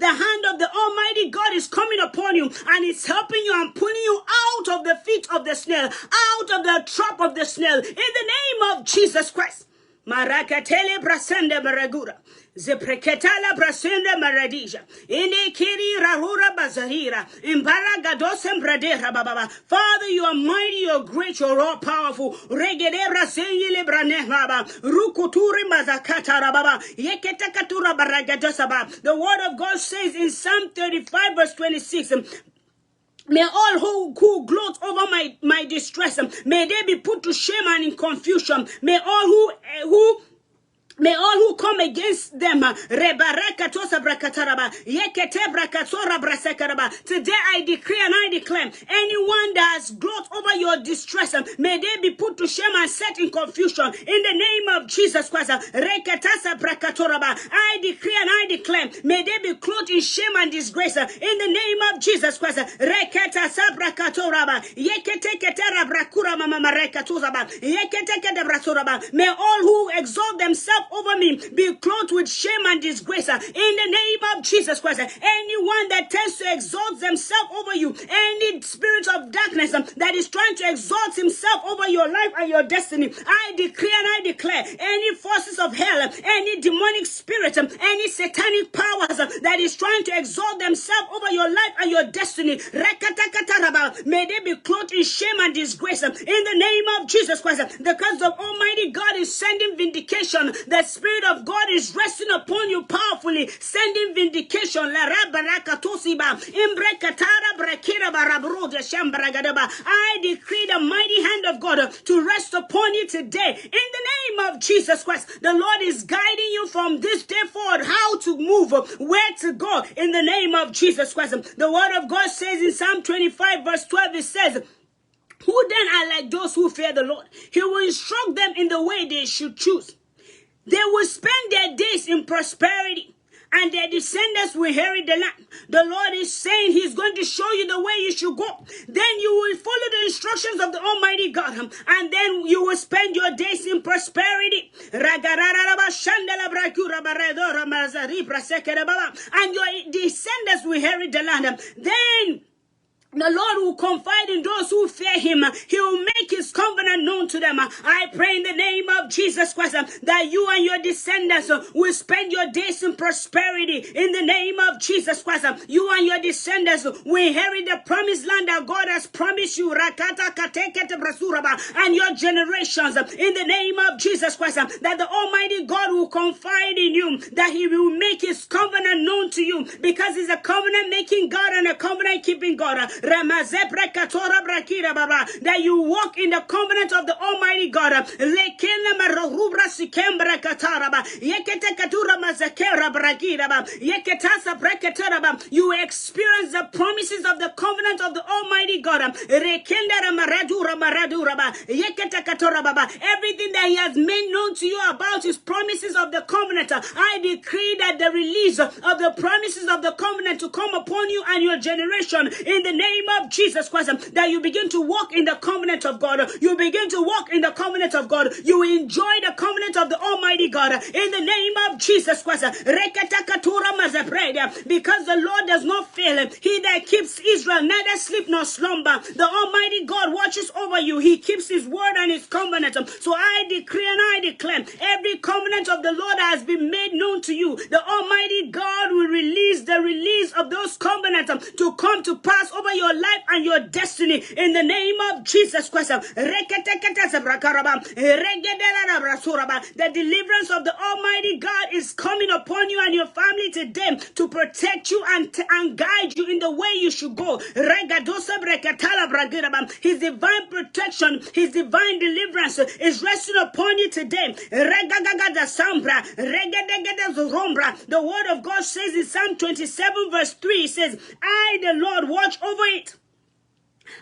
hand of the Almighty God is coming upon you and it's helping you and pulling you out of the feet of the snail, out of the trap of the snail. In the name of Jesus Christ. Marakatele brasende maragura. Zepreketala brasende maradija. Ine kiri rahura bazahira. Imbara gadosem bradera bababa. Father, you are mighty, you are great, you are all powerful. Regedebra senyele branehaba. Rukuturi mazakata rababa. Yeketakatura baragadosaba. The word of God says in Psalm 35 verse 26. May all who gloat over my distress, may they be put to shame and in confusion. May all who come against them, today I decree and I declare, anyone that has gloat over your distress, may they be put to shame and set in confusion. In the name of Jesus Christ, I decree and I declare, may they be clothed in shame and disgrace. In the name of Jesus Christ, may all who exalt themselves over me be clothed with shame and disgrace in the name of Jesus Christ. Anyone that tends to exalt themselves over you, any spirit of darkness that is trying to exalt himself over your life and your destiny, I decree and I declare, any forces of hell, any demonic spirit, any satanic powers that is trying to exalt themselves over your life and your destiny, may they be clothed in shame and disgrace in the name of Jesus Christ. Because the Almighty God is sending vindication. The Spirit of God is resting upon you powerfully, sending vindication. I decree the mighty hand of God to rest upon you today. In the name of Jesus Christ, the Lord is guiding you from this day forward, how to move, where to go, in the name of Jesus Christ. The word of God says in Psalm 25 verse 12, it says, who then are like those who fear the Lord? He will instruct them in the way they should choose. They will spend their days in prosperity, and their descendants will inherit the land. The Lord is saying he's going to show you the way you should go. Then you will follow the instructions of the Almighty God, and then you will spend your days in prosperity. And your descendants will inherit the land. Then the Lord will confide in those who fear him. He will make his covenant known to them. I pray in the name of Jesus Christ that you and your descendants will spend your days in prosperity. In the name of Jesus Christ, you and your descendants will inherit the promised land that God has promised you. And your generations, in the name of Jesus Christ, that the Almighty God will confide in you, that he will make his covenant known to you because he's a covenant-making God and a covenant-keeping God. That you walk in the covenant of the Almighty God. You experience the promises of the covenant of the Almighty God. Everything that he has made known to you about his promises of the covenant, I decree that the release of the promises of the covenant to come upon you and your generation in the name of Jesus Christ, that you begin to walk in the covenant of God. You begin to walk in the covenant of God. You enjoy the covenant of the Almighty God in the name of Jesus Christ. Because the Lord does not fail. He that keeps Israel neither sleep nor slumber. The Almighty God watches over you. He keeps his word and his covenant. So I decree and I declare every covenant of the Lord has been made known to you. The Almighty God will release the release of those covenants to come to pass over your life and your destiny in the name of Jesus Christ. The deliverance of the Almighty God is coming upon you and your family today to protect you and guide you in the way you should go. His divine protection, his divine deliverance is resting upon you today. The word of God says in Psalm 27 verse 3, it says, I, the Lord, watch over it.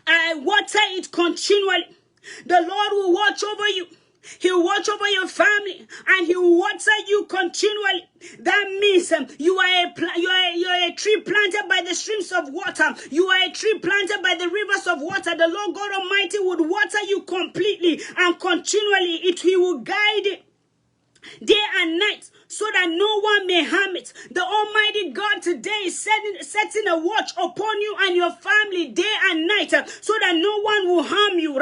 I water it continually. The Lord will watch over you. He will watch over your family and he will water you continually. That means you are a tree planted by the streams of water. You are a tree planted by the rivers of water. The Lord God Almighty would water you completely and continually. He will guide it day and night, so that no one may harm it. The Almighty God today is setting a watch upon you and your family day and night, so that no one will harm you. The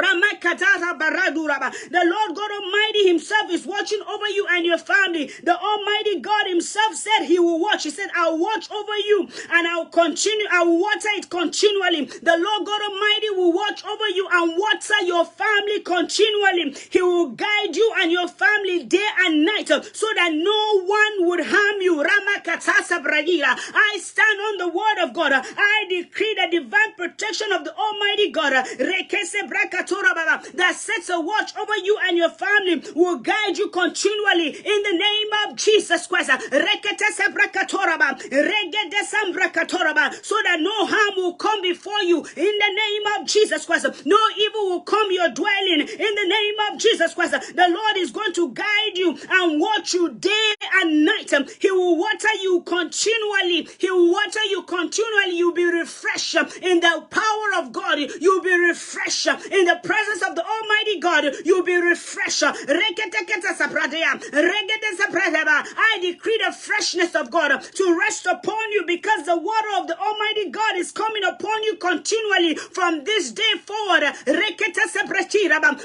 Lord God Almighty himself is watching over you and your family. The Almighty God himself said he will watch. He said, I'll watch over you and I will water it continually. The Lord God Almighty will watch over you and water your family continually. He will guide you and your family day and night, so that no one would harm you. I stand on the word of God. I decree the divine protection of the Almighty God that sets a watch over you and your family will guide you continually in the name of Jesus Christ. So that no harm will come before you in the name of Jesus Christ. No evil will come your dwelling in the name of Jesus Christ. The Lord is going to guide you and watch you day and night. He will water you continually. He will water you continually. You'll be refreshed in the power of God. You'll be refreshed in the presence of the Almighty God. You'll be refreshed. I decree the freshness of God to rest upon you, because the water of the Almighty God is coming upon you continually from this day forward.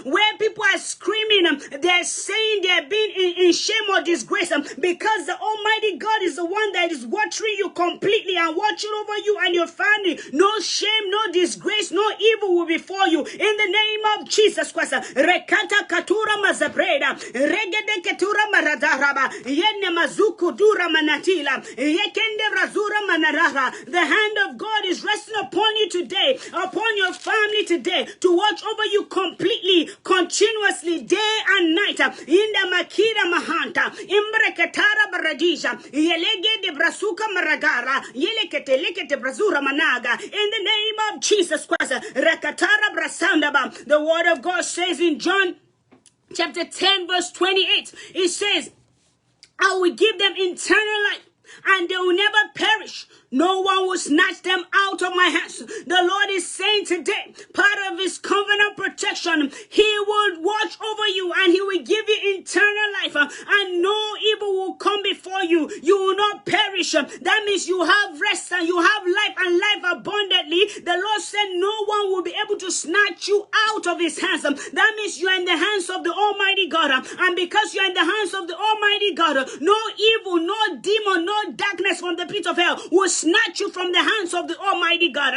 Where people are screaming, they're saying they're being in shame or disgrace, because the Almighty God is the one that is watering you completely and watching over you and your family. No shame, no disgrace, no evil will befall you in the name of Jesus Christ. Rekata katura mazabreda, regede ketura maradaraba, yenne mazuku dura manatila, yekende razura manaraha. The hand of God is resting upon you today, upon your family today, to watch over you completely, continuously, day and night. In the makira mahanta, imbreketara baradisha, yelege de brasuka maragara, yelekete lekete brazura managa. In the name of Jesus Christ, rekatara brasandaba. The word of God says in John chapter 10 verse 28, it says, I will give them eternal life, and they will never perish. No one will snatch them out of my hands. The Lord is saying today, part of his covenant protection, he will watch over you and he will give you eternal life, and no evil will come before you. You will not perish. That means you have rest and you have life, and life abundantly. The Lord said no one will be able to snatch you out of his hands. That means you are in the hands of the Almighty God, and because you are in the hands of the Almighty God, no evil, no demon, no darkness from the pit of hell will snatch you from the hands of the Almighty God.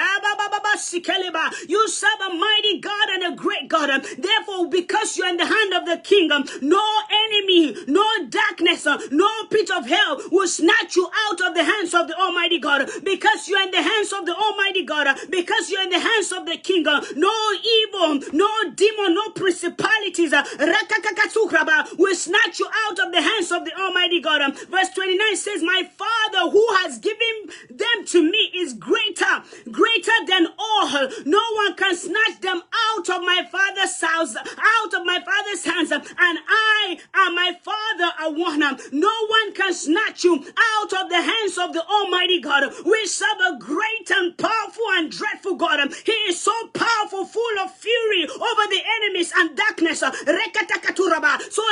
You serve a mighty God and a great God. Therefore, because you're in the hand of the King, no enemy, no darkness, no pit of hell hell will snatch you out of the hands of the Almighty God, because you're in the hands of the Almighty God, because you're in the hands of the King. No evil, no demon, no principalities will snatch you out of the hands of the Almighty God. Verse 29 says, my Father who has given them to me is greater than all. No one can snatch them out of my Father's house, out of my Father's hands. And I and my Father are one. No one can snatch you out of the hands of the Almighty God. We serve a great and powerful and dreadful God. He is so powerful, full of fury over the enemies and darkness. So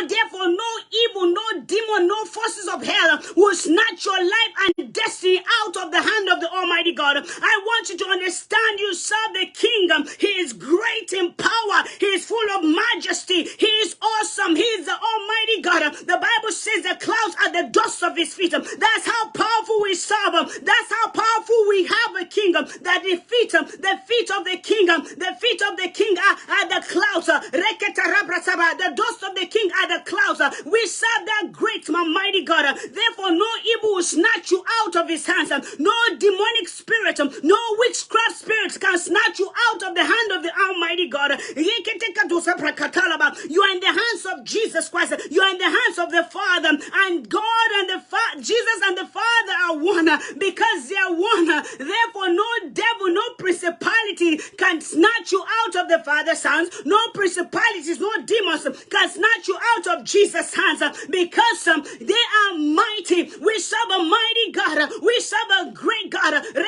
therefore, no evil, no demon, no forces of hell will snatch your life and destiny out of the hand of the Almighty God. I want you to understand, you serve the King. He is great in power. He is full of majesty. He is awesome. He is the Almighty God. The Bible says the clouds are the dust of his feet. That's how powerful we serve. That's how powerful we have a King. That the feet of the King, the feet of the King are the clouds. The dust of the King are the clouds. We serve that great and mighty God. Therefore, no evil will snatch you out of his hands. No demonic spirit, no witchcraft spirit can snatch you out of the hand of the Almighty God. You are in the hands of Jesus Christ. You are in the hands of the Father. And God and the Father, Jesus and the Father are one. Because they are one, therefore no devil, no principality can snatch you out of the Father's hands. No principalities, no demons can snatch you out of Jesus' hands. Because they are mighty. We serve a mighty God. We serve a great God. There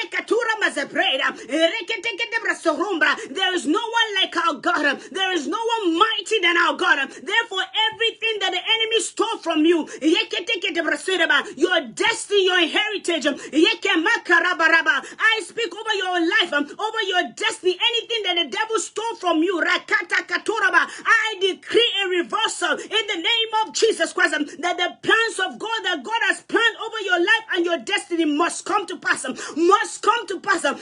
is no one like our God. There is no one mighty than our God. Therefore, everything that the enemy stole from you, your destiny, your heritage, I speak over your life, over your destiny, anything that the devil stole from you, I decree a reversal in the name of Jesus Christ, that the plans of God that God has planned over your life and your destiny must come to pass,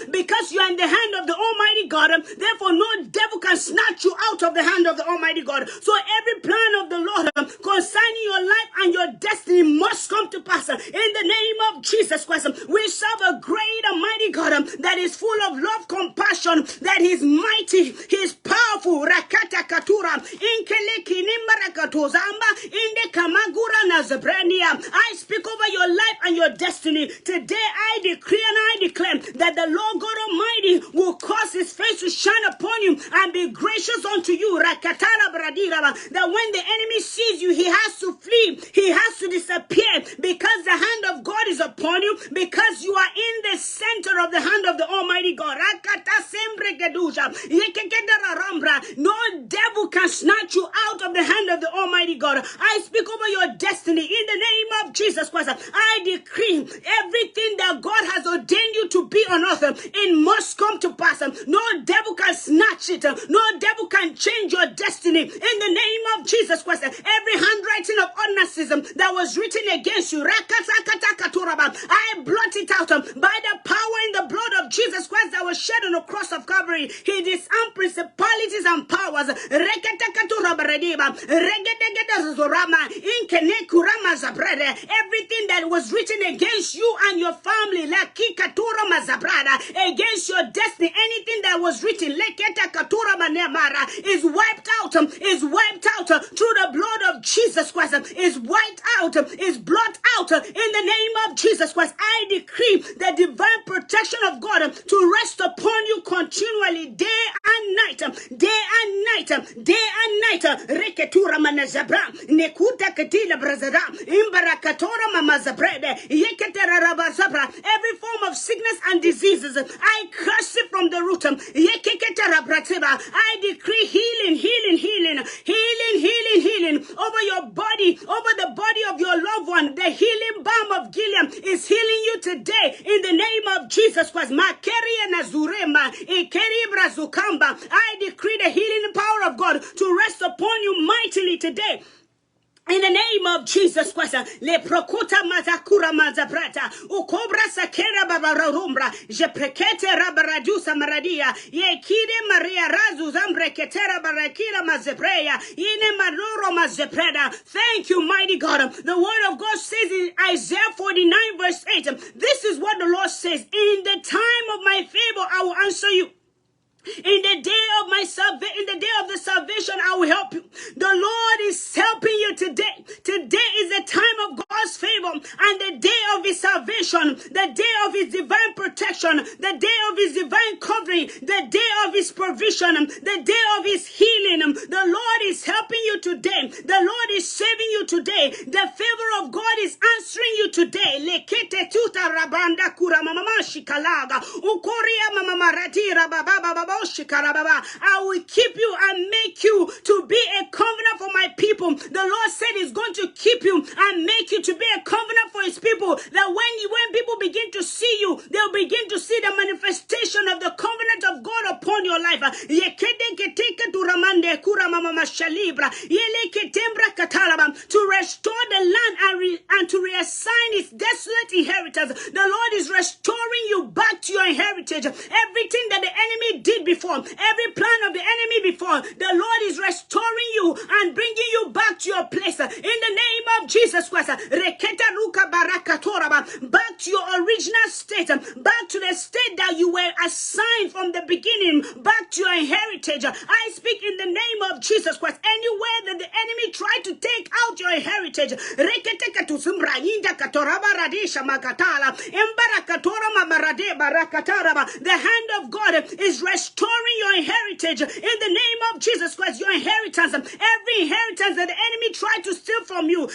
because you are in the hand of the Almighty God. Therefore, no devil can snatch you out of the hand of the Almighty God. So every plan of the Lord concerning your life and your destiny must come to pass in the name of Jesus Christ. We serve a great and mighty God that is full of love, compassion, that is mighty, he is powerful. Rakata katura inkeleki nimbarakatozamba inde kamagura nazabrania. I speak over your life and your destiny today. I decree and I declare that the Lord God Almighty will cause his face to shine upon you and be gracious unto you. Rakatara bradira. That when the enemy sees you, he has to flee, he has to disappear, because the hand of God is upon you, because you are in the center of the hand of the Almighty God. No devil can snatch you out of the hand of the Almighty God. I speak over your destiny in the name of Jesus Christ. I decree everything that God has ordained you to be on earth, it must come to pass. No devil can snatch it. No devil can change your destiny in the name of Jesus Christ. Every handwriting of ordinances that was written against you, I blot it out by the power in the blood of Jesus Christ that was shed on the cross of Calvary. He disarmed principalities and powers. Everything that was written against you and your family, against your destiny, anything that was written is wiped out, through the blood of Jesus Christ, is wiped out, is blotted out in the name of Jesus Christ. I decree the divine protection of God to rest upon you continually, day and night, day and night, day and night. Reketura manazabra, nekuta katila brazada, imbarakatora mamazabrede, yeketera rabazabra. Every form of sickness and diseases, I curse it from the root. Yekeketera bratiba. I decree healing, healing, healing, healing, healing, healing over your body, over the body of your loved one. The healing balm of Gilead is healing you today in the name of Jesus Christ. I decree the healing power of God to rest upon you mightily today. In the name of Jesus Christ, le prokuta mazakura mazabrata, ukobra sakera babarumbra, je prekete rabaradusa maradia, ye kide Maria razu zambre ketera barakira mazebreya, ine maruro mazepreda. Thank you, mighty God. The word of God says in Isaiah 49 verse 8, this is what the Lord says, in the time of my favor I will answer you. In the day of the salvation, I will help you. The Lord is helping you today. Today is the time of God's favor and the day of his salvation, the day of his divine protection, the day of his divine covering, the day of his provision, the day of his healing. The Lord is helping you today. The Lord is saving you today. The favor of God is answering you today. Lekete tuta rabanda kura mama shikalaga ukoria mama maratira baba. I will keep you and make you to be a covenant for my people. The Lord said he's going to keep you and make you to be a covenant for his people. That when people begin to see you, they'll begin to see the manifestation of the covenant of God upon your life. To restore the land and to reassign its desolate inheritance. The Lord is restoring you back to your heritage. Everything that the enemy did before, every plan of the enemy before, the Lord is restoring you and bringing you back to your place in the name of Jesus Christ. Back to your original state, back to the state that you were assigned from the beginning, back to your heritage. I speak in the name of Jesus Christ. Anywhere that the enemy tried to take out your heritage, the hand of God is restoring your heritage in the name of Jesus Christ. Your inheritance, every inheritance that the enemy tried to steal from you,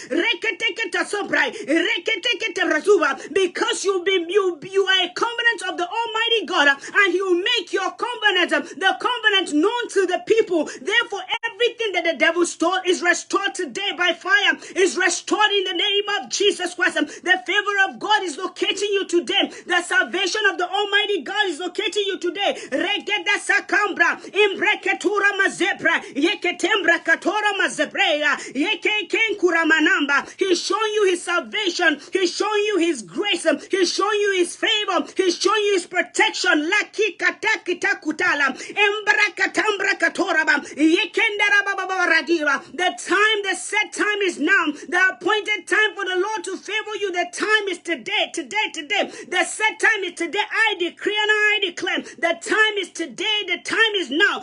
because you are a covenant of the Almighty God, and he will make your covenant, the covenant, known to the people. Therefore, everything that the devil stole is restored today by fire, is restored in the name of Jesus Christ. The favor of God is locating you today. The salvation of the Almighty God is locating you today. Regeda sakambra, imbreketura mazebra, yeketembra katora mazebrea, yekenkura manamba. He's showing you his salvation. He's showing you his grace. He's showing you his favor. He's showing you his protection. Laki katakita kutala, embrakatambra katoraba, yekendara babaradira. The time, the set time is now. The appointed time for the Lord to favor you. The time is today. The set time is today. I decree and I declare. The time is today. The time is now.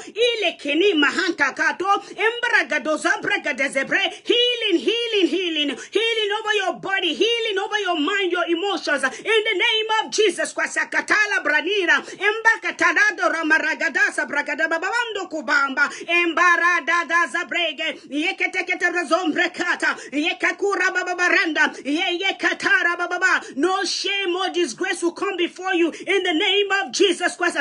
Healing over your body, healing over your mind, your emotions. In the name of Jesus Christ. Katala branira, embakatarado ramaragadasa bragadababando kubamba, embarada zabrege, yeketekete razombrekata, yekakura bababaranda, yekatara bababa. No shame or disgrace will come before you in the name of Jesus Christ.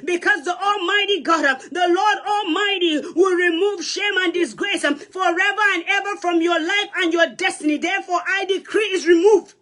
Because the Almighty God, the Lord Almighty, will remove shame and disgrace forever and ever from your life and your destiny. Therefore, I decree is removed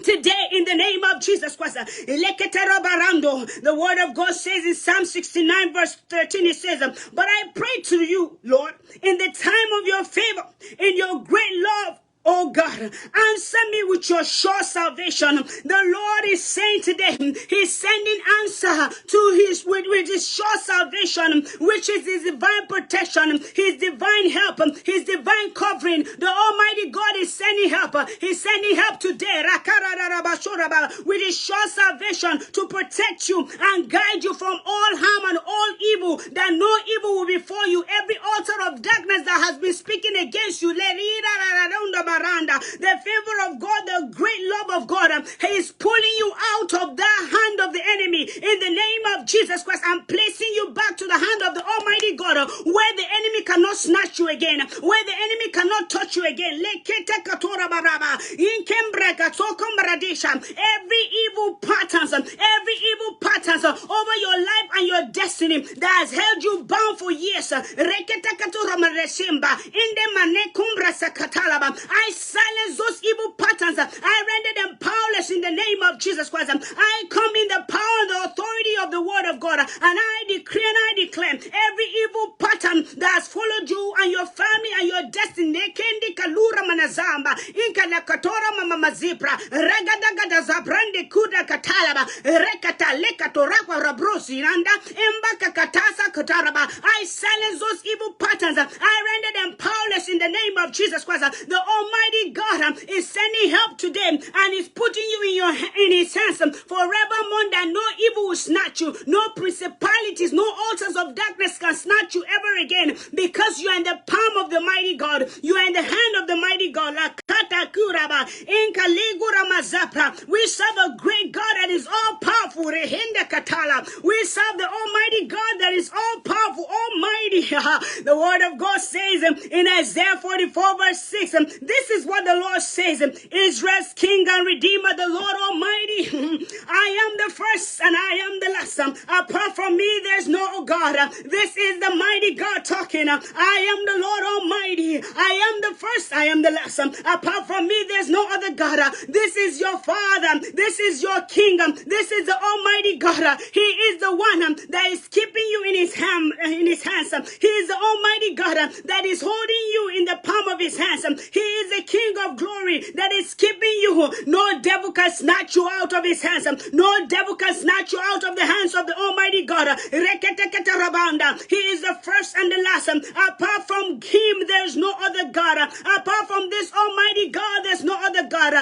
today in the name of Jesus Christ. The word of God says in Psalm 69 verse 13, it says, but I pray to you, Lord, in the time of your favor, in your great love, oh God, answer me with your sure salvation. The Lord is saying today, he's sending answer to with his sure salvation, which is his divine protection, his divine help, his divine covering. The Almighty God is sending help. He's sending help today with his sure salvation to protect you and guide you from all harm and all evil, that no evil will befall you. Every altar of darkness that has been speaking against you, the favor of God, the great love of God, he is pulling you out of the hand of the enemy in the name of Jesus Christ and placing you back to the hand of the Almighty God, where the enemy cannot snatch you again, where the enemy cannot touch you again. Every evil patterns over your life and your destiny that has held you bound for years, I silence those evil patterns. I render them powerless in the name of Jesus Christ. I come in the power and the authority of the word of God, and I decree and I declare every evil pattern that has followed you and your family and your destiny. Kendi kalura manazamba. Inka la katora mama mazipra. Ragadagada zabrande kuda katalaba. Rekata lekatorapa rabrosi nanda. Embaka katasa kataraba. I silence those evil patterns. I render them powerless in the name of Jesus Christ. The Almighty God is sending help to them and is putting you in his hands forevermore, that no evil will snatch you. No principalities, no altars of darkness can snatch you ever again, because you are in the palm of the mighty God. You are in the hand of the mighty God. We serve a great God that is all powerful. We serve the Almighty God that is all powerful, almighty. The word of God says in Isaiah 44 verse 6, this is what the Lord says, Israel's King and Redeemer, the Lord Almighty. I am the first and I am the last. Apart from me, there's no God. This is the mighty God talking. I am the Lord Almighty. I am the first, I am the last. Apart from me, there's no other God. This is your Father. This is your King. This is the Almighty God. He is the one that is keeping you in his hands. He is the Almighty God that is holding you in the palm of his hands. He is the King of glory that is keeping you. No devil can snatch you out of his hands. No devil can snatch you out of the hands of the Almighty God. He is the first and the last. Apart from him, there's no other God. Apart from this Almighty God, there's no other God.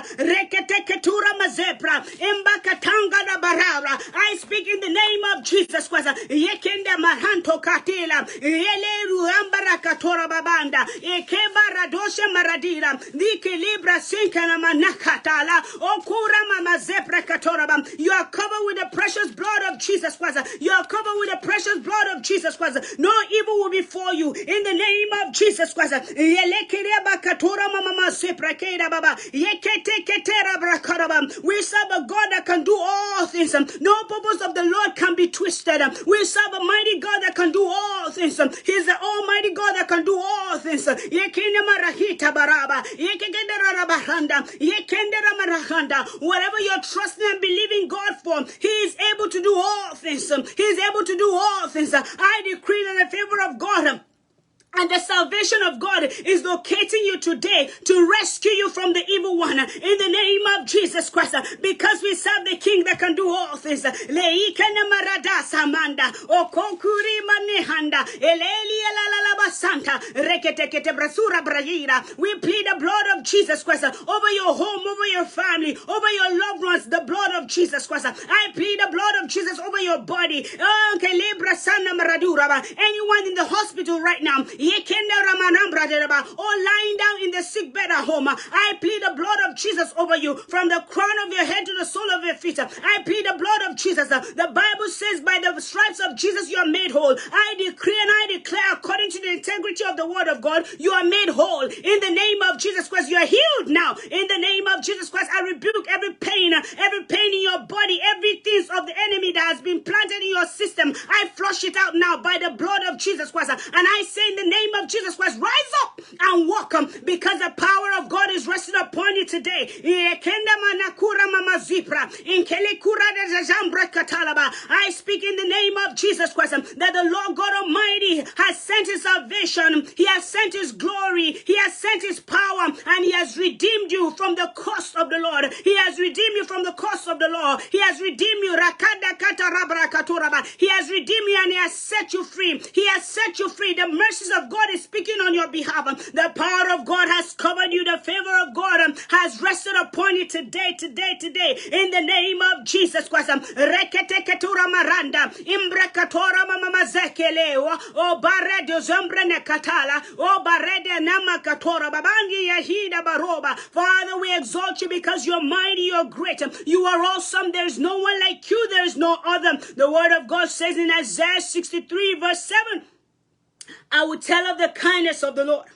I speak in the name of Jesus Christ. Yekenda maranto katila. Yeleru ambara katora babanda. Ekebara doshe maradira. Dike libra sinkana manakatala. Okura mama zepra katorabam. You are covered with the precious blood of Jesus Christ. You are covered with the precious blood of Jesus Christ. No evil will befall you in the name of Jesus Christ. Yelekereba katora mama zepra keda baba. Yekete ketera brakarabam. We serve a God that can do all things. No purpose of the Lord can be twisted. We serve a mighty God that can do all things. He's the Almighty God that can do all things. Whatever you're trusting and believing God for, He is able to do all things. He is able to do all things. I decree that the favor of God and the salvation of God is locating you today to rescue you from the evil one in the name of Jesus Christ, because we serve the King that can do all things. We plead the blood of Jesus Christ over your home, over your family, over your loved ones. The blood of Jesus Christ. I plead the blood of Jesus over your body. Anyone in the hospital right now, or lying down in the sick bed at home, I plead the blood of Jesus over you, from the crown of your head to the sole of your feet. I plead the blood of Jesus. The Bible says, by the stripes of Jesus you are made whole. I decree and I declare, according to the integrity of the word of God, you are made whole in the name of Jesus Christ. You are healed now in the name of Jesus Christ. I rebuke every pain in your body, everything of the enemy that has been planted in your system. I flush it out now by the blood of Jesus Christ. And I say in the name of Jesus Christ, rise up and walk, because the power of God is resting upon you today. I speak in the name of Jesus Christ that the Lord God Almighty has sent His salvation. He has sent His glory. He has sent His power, and He has redeemed you from the curse of the Lord. He has redeemed you from the curse of the Lord. He has redeemed you. He has redeemed you and He has set you free. He has set you free. The mercies of God is speaking on your behalf. The power of God has covered you. The favor of God has rested upon you today. In the name of Jesus Christ. Reketeketura maranda. Imbrekatora mamamazekelewa. O barede zombrene katala. O barede namakatora. Babangi yahida baroba. Father, we exalt you because you're mighty, you're great. You are awesome. There's no one like you. There's no other. The word of God says in Isaiah 63 verse 7, I will tell of the kindness of the Lord,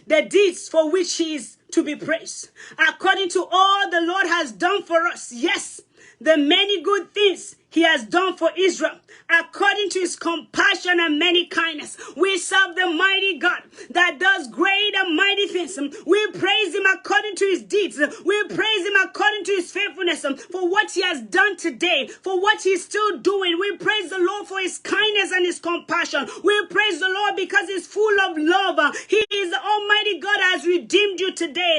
the deeds for which He is to be praised, according to all the Lord has done for us. Yes, the many good things he has done for Israel, according to his compassion and many kindness. We serve the mighty God that does great and mighty things. We praise him according to his deeds. We praise him according to his faithfulness for what he has done today, for what he's still doing. We praise the Lord for his kindness and his compassion. We praise the Lord because he's full of love. He is the Almighty God that has redeemed you today.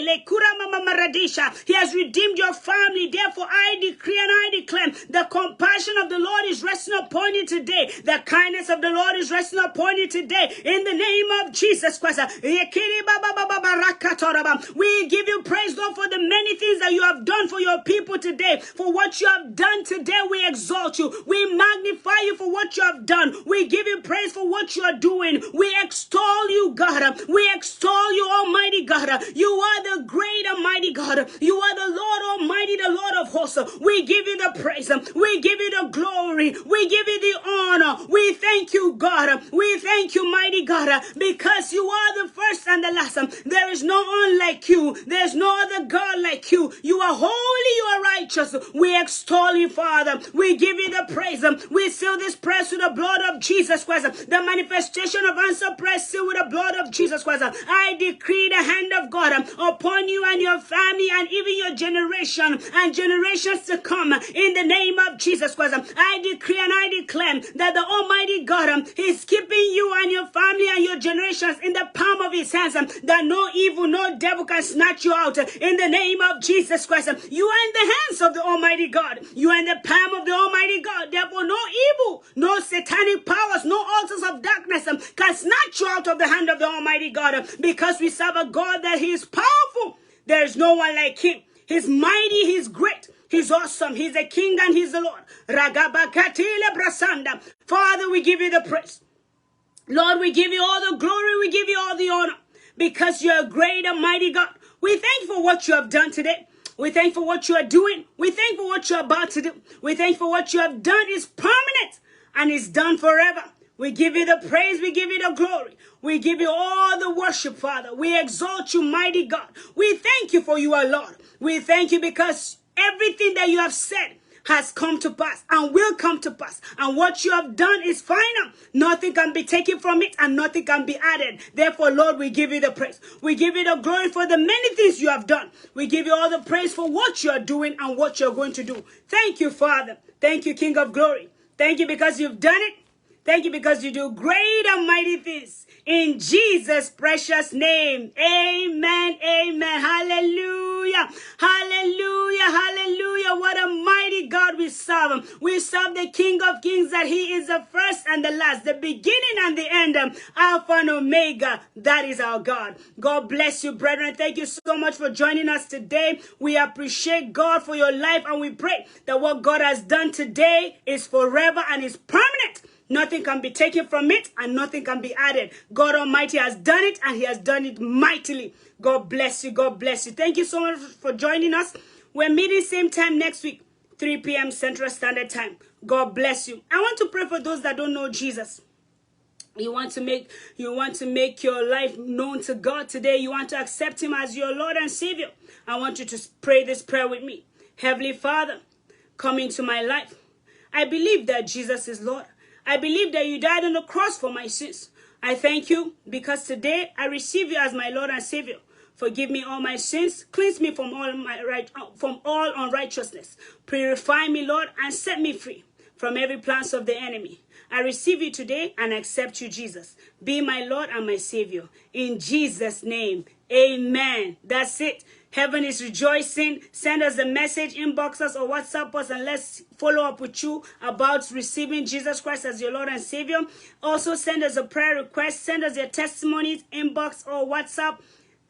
He has redeemed your family. Therefore, I decree and I declare the compassion of the Lord is resting upon you today. The kindness of the Lord is resting upon you today. In the name of Jesus Christ. We give you praise, Lord, for the many things that you have done for your people today. For what you have done today, we exalt you. We magnify you for what you have done. We give you praise for what you are doing. We extol you, God. We extol you, Almighty God. You are the great and mighty God. You are the Lord Almighty, the Lord of hosts. We give you the praise. We give you the glory. We give you the honor. We thank you, God. We thank you, mighty God, because you are the first and the last. There is no one like you. There's no other God like you. You are holy. You are righteous. We extol you, Father. We give you the praise. We seal this prayer with the blood of Jesus Christ. The manifestation of answer prayer sealed with the blood of Jesus Christ. I decree the hand of God upon you and your family and even your generation and generations to come in the name of Jesus Christ. I decree and I declare that the Almighty God is keeping you and your family and your generations in the palm of his hands, that no evil, no devil can snatch you out in the name of Jesus Christ. You are in the hands of the Almighty God. You are in the palm of the Almighty God. Therefore, no evil, no satanic powers, no altars of darkness can snatch you out of the hand of the Almighty God, because we serve a God that he is powerful. There is no one like him. He's mighty, he's great, he's awesome, he's a king and he's the Lord. Father, we give you the praise. Lord, we give you all the glory, we give you all the honor, because you're a great and mighty God. We thank you for what you have done today. We thank you for what you are doing. We thank you for what you're about to do. We thank you for what you have done is permanent and is done forever. We give you the praise. We give you the glory. We give you all the worship, Father. We exalt you, mighty God. We thank you for you are Lord. We thank you because everything that you have said has come to pass and will come to pass. And what you have done is final. Nothing can be taken from it and nothing can be added. Therefore, Lord, we give you the praise. We give you the glory for the many things you have done. We give you all the praise for what you are doing and what you're going to do. Thank you, Father. Thank you, King of glory. Thank you because you've done it. Thank you because you do great and mighty things. In Jesus' precious name. Amen. Amen. Hallelujah. Hallelujah. Hallelujah. What a mighty God we serve. We serve the King of Kings, that he is the first and the last, the beginning and the end, Alpha and Omega. That is our God. God bless you, brethren. Thank you so much for joining us today. We appreciate God for your life, and we pray that what God has done today is forever and is permanent. Nothing can be taken from it and nothing can be added. God Almighty has done it, and he has done it mightily. God bless you. God bless you. Thank you so much for joining us. We're meeting same time next week, 3 p.m. Central Standard Time. God bless you. I want to pray for those that don't know Jesus. You want to make your life known to God today. You want to accept him as your Lord and Savior. I want you to pray this prayer with me. Heavenly Father, come into my life. I believe that Jesus is Lord. I believe that you died on the cross for my sins. I thank you because today I receive you as my Lord and Savior. Forgive me all my sins. Cleanse me from all unrighteousness. Purify me, Lord, and set me free from every plans of the enemy. I receive you today and accept you, Jesus. Be my Lord and my Savior. In Jesus' name, amen. That's it. Heaven is rejoicing. Send us a message, inbox us or WhatsApp us, and let's follow up with you about receiving Jesus Christ as your Lord and Savior. Also, send us a prayer request. Send us your testimonies, inbox or WhatsApp.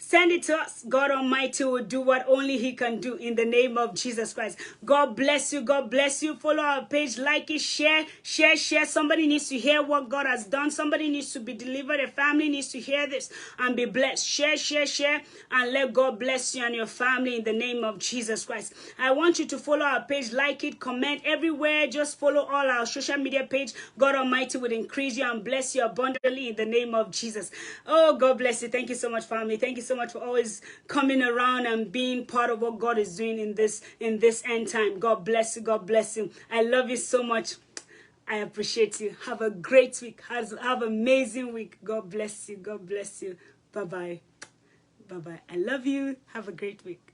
Send it to us. God Almighty will do what only he can do in the name of Jesus Christ. God bless you. God bless you. Follow our page, like it, share. Somebody needs to hear what God has done. Somebody needs to be delivered. A family needs to hear this and be blessed. Share, and let God bless you and your family in the name of Jesus Christ. I want you to follow our page, like it, comment everywhere. Just follow all our social media page. God Almighty will increase you and bless you abundantly in the name of Jesus. Oh, God bless you. Thank you so much, family. Thank you so so much for always coming around and being part of what God is doing in this end time. God bless you. God bless you. I love you so much. I appreciate you. Have a great week. Have an amazing week. God bless you. God bless you. Bye-bye. Bye-bye. I love you. Have a great week.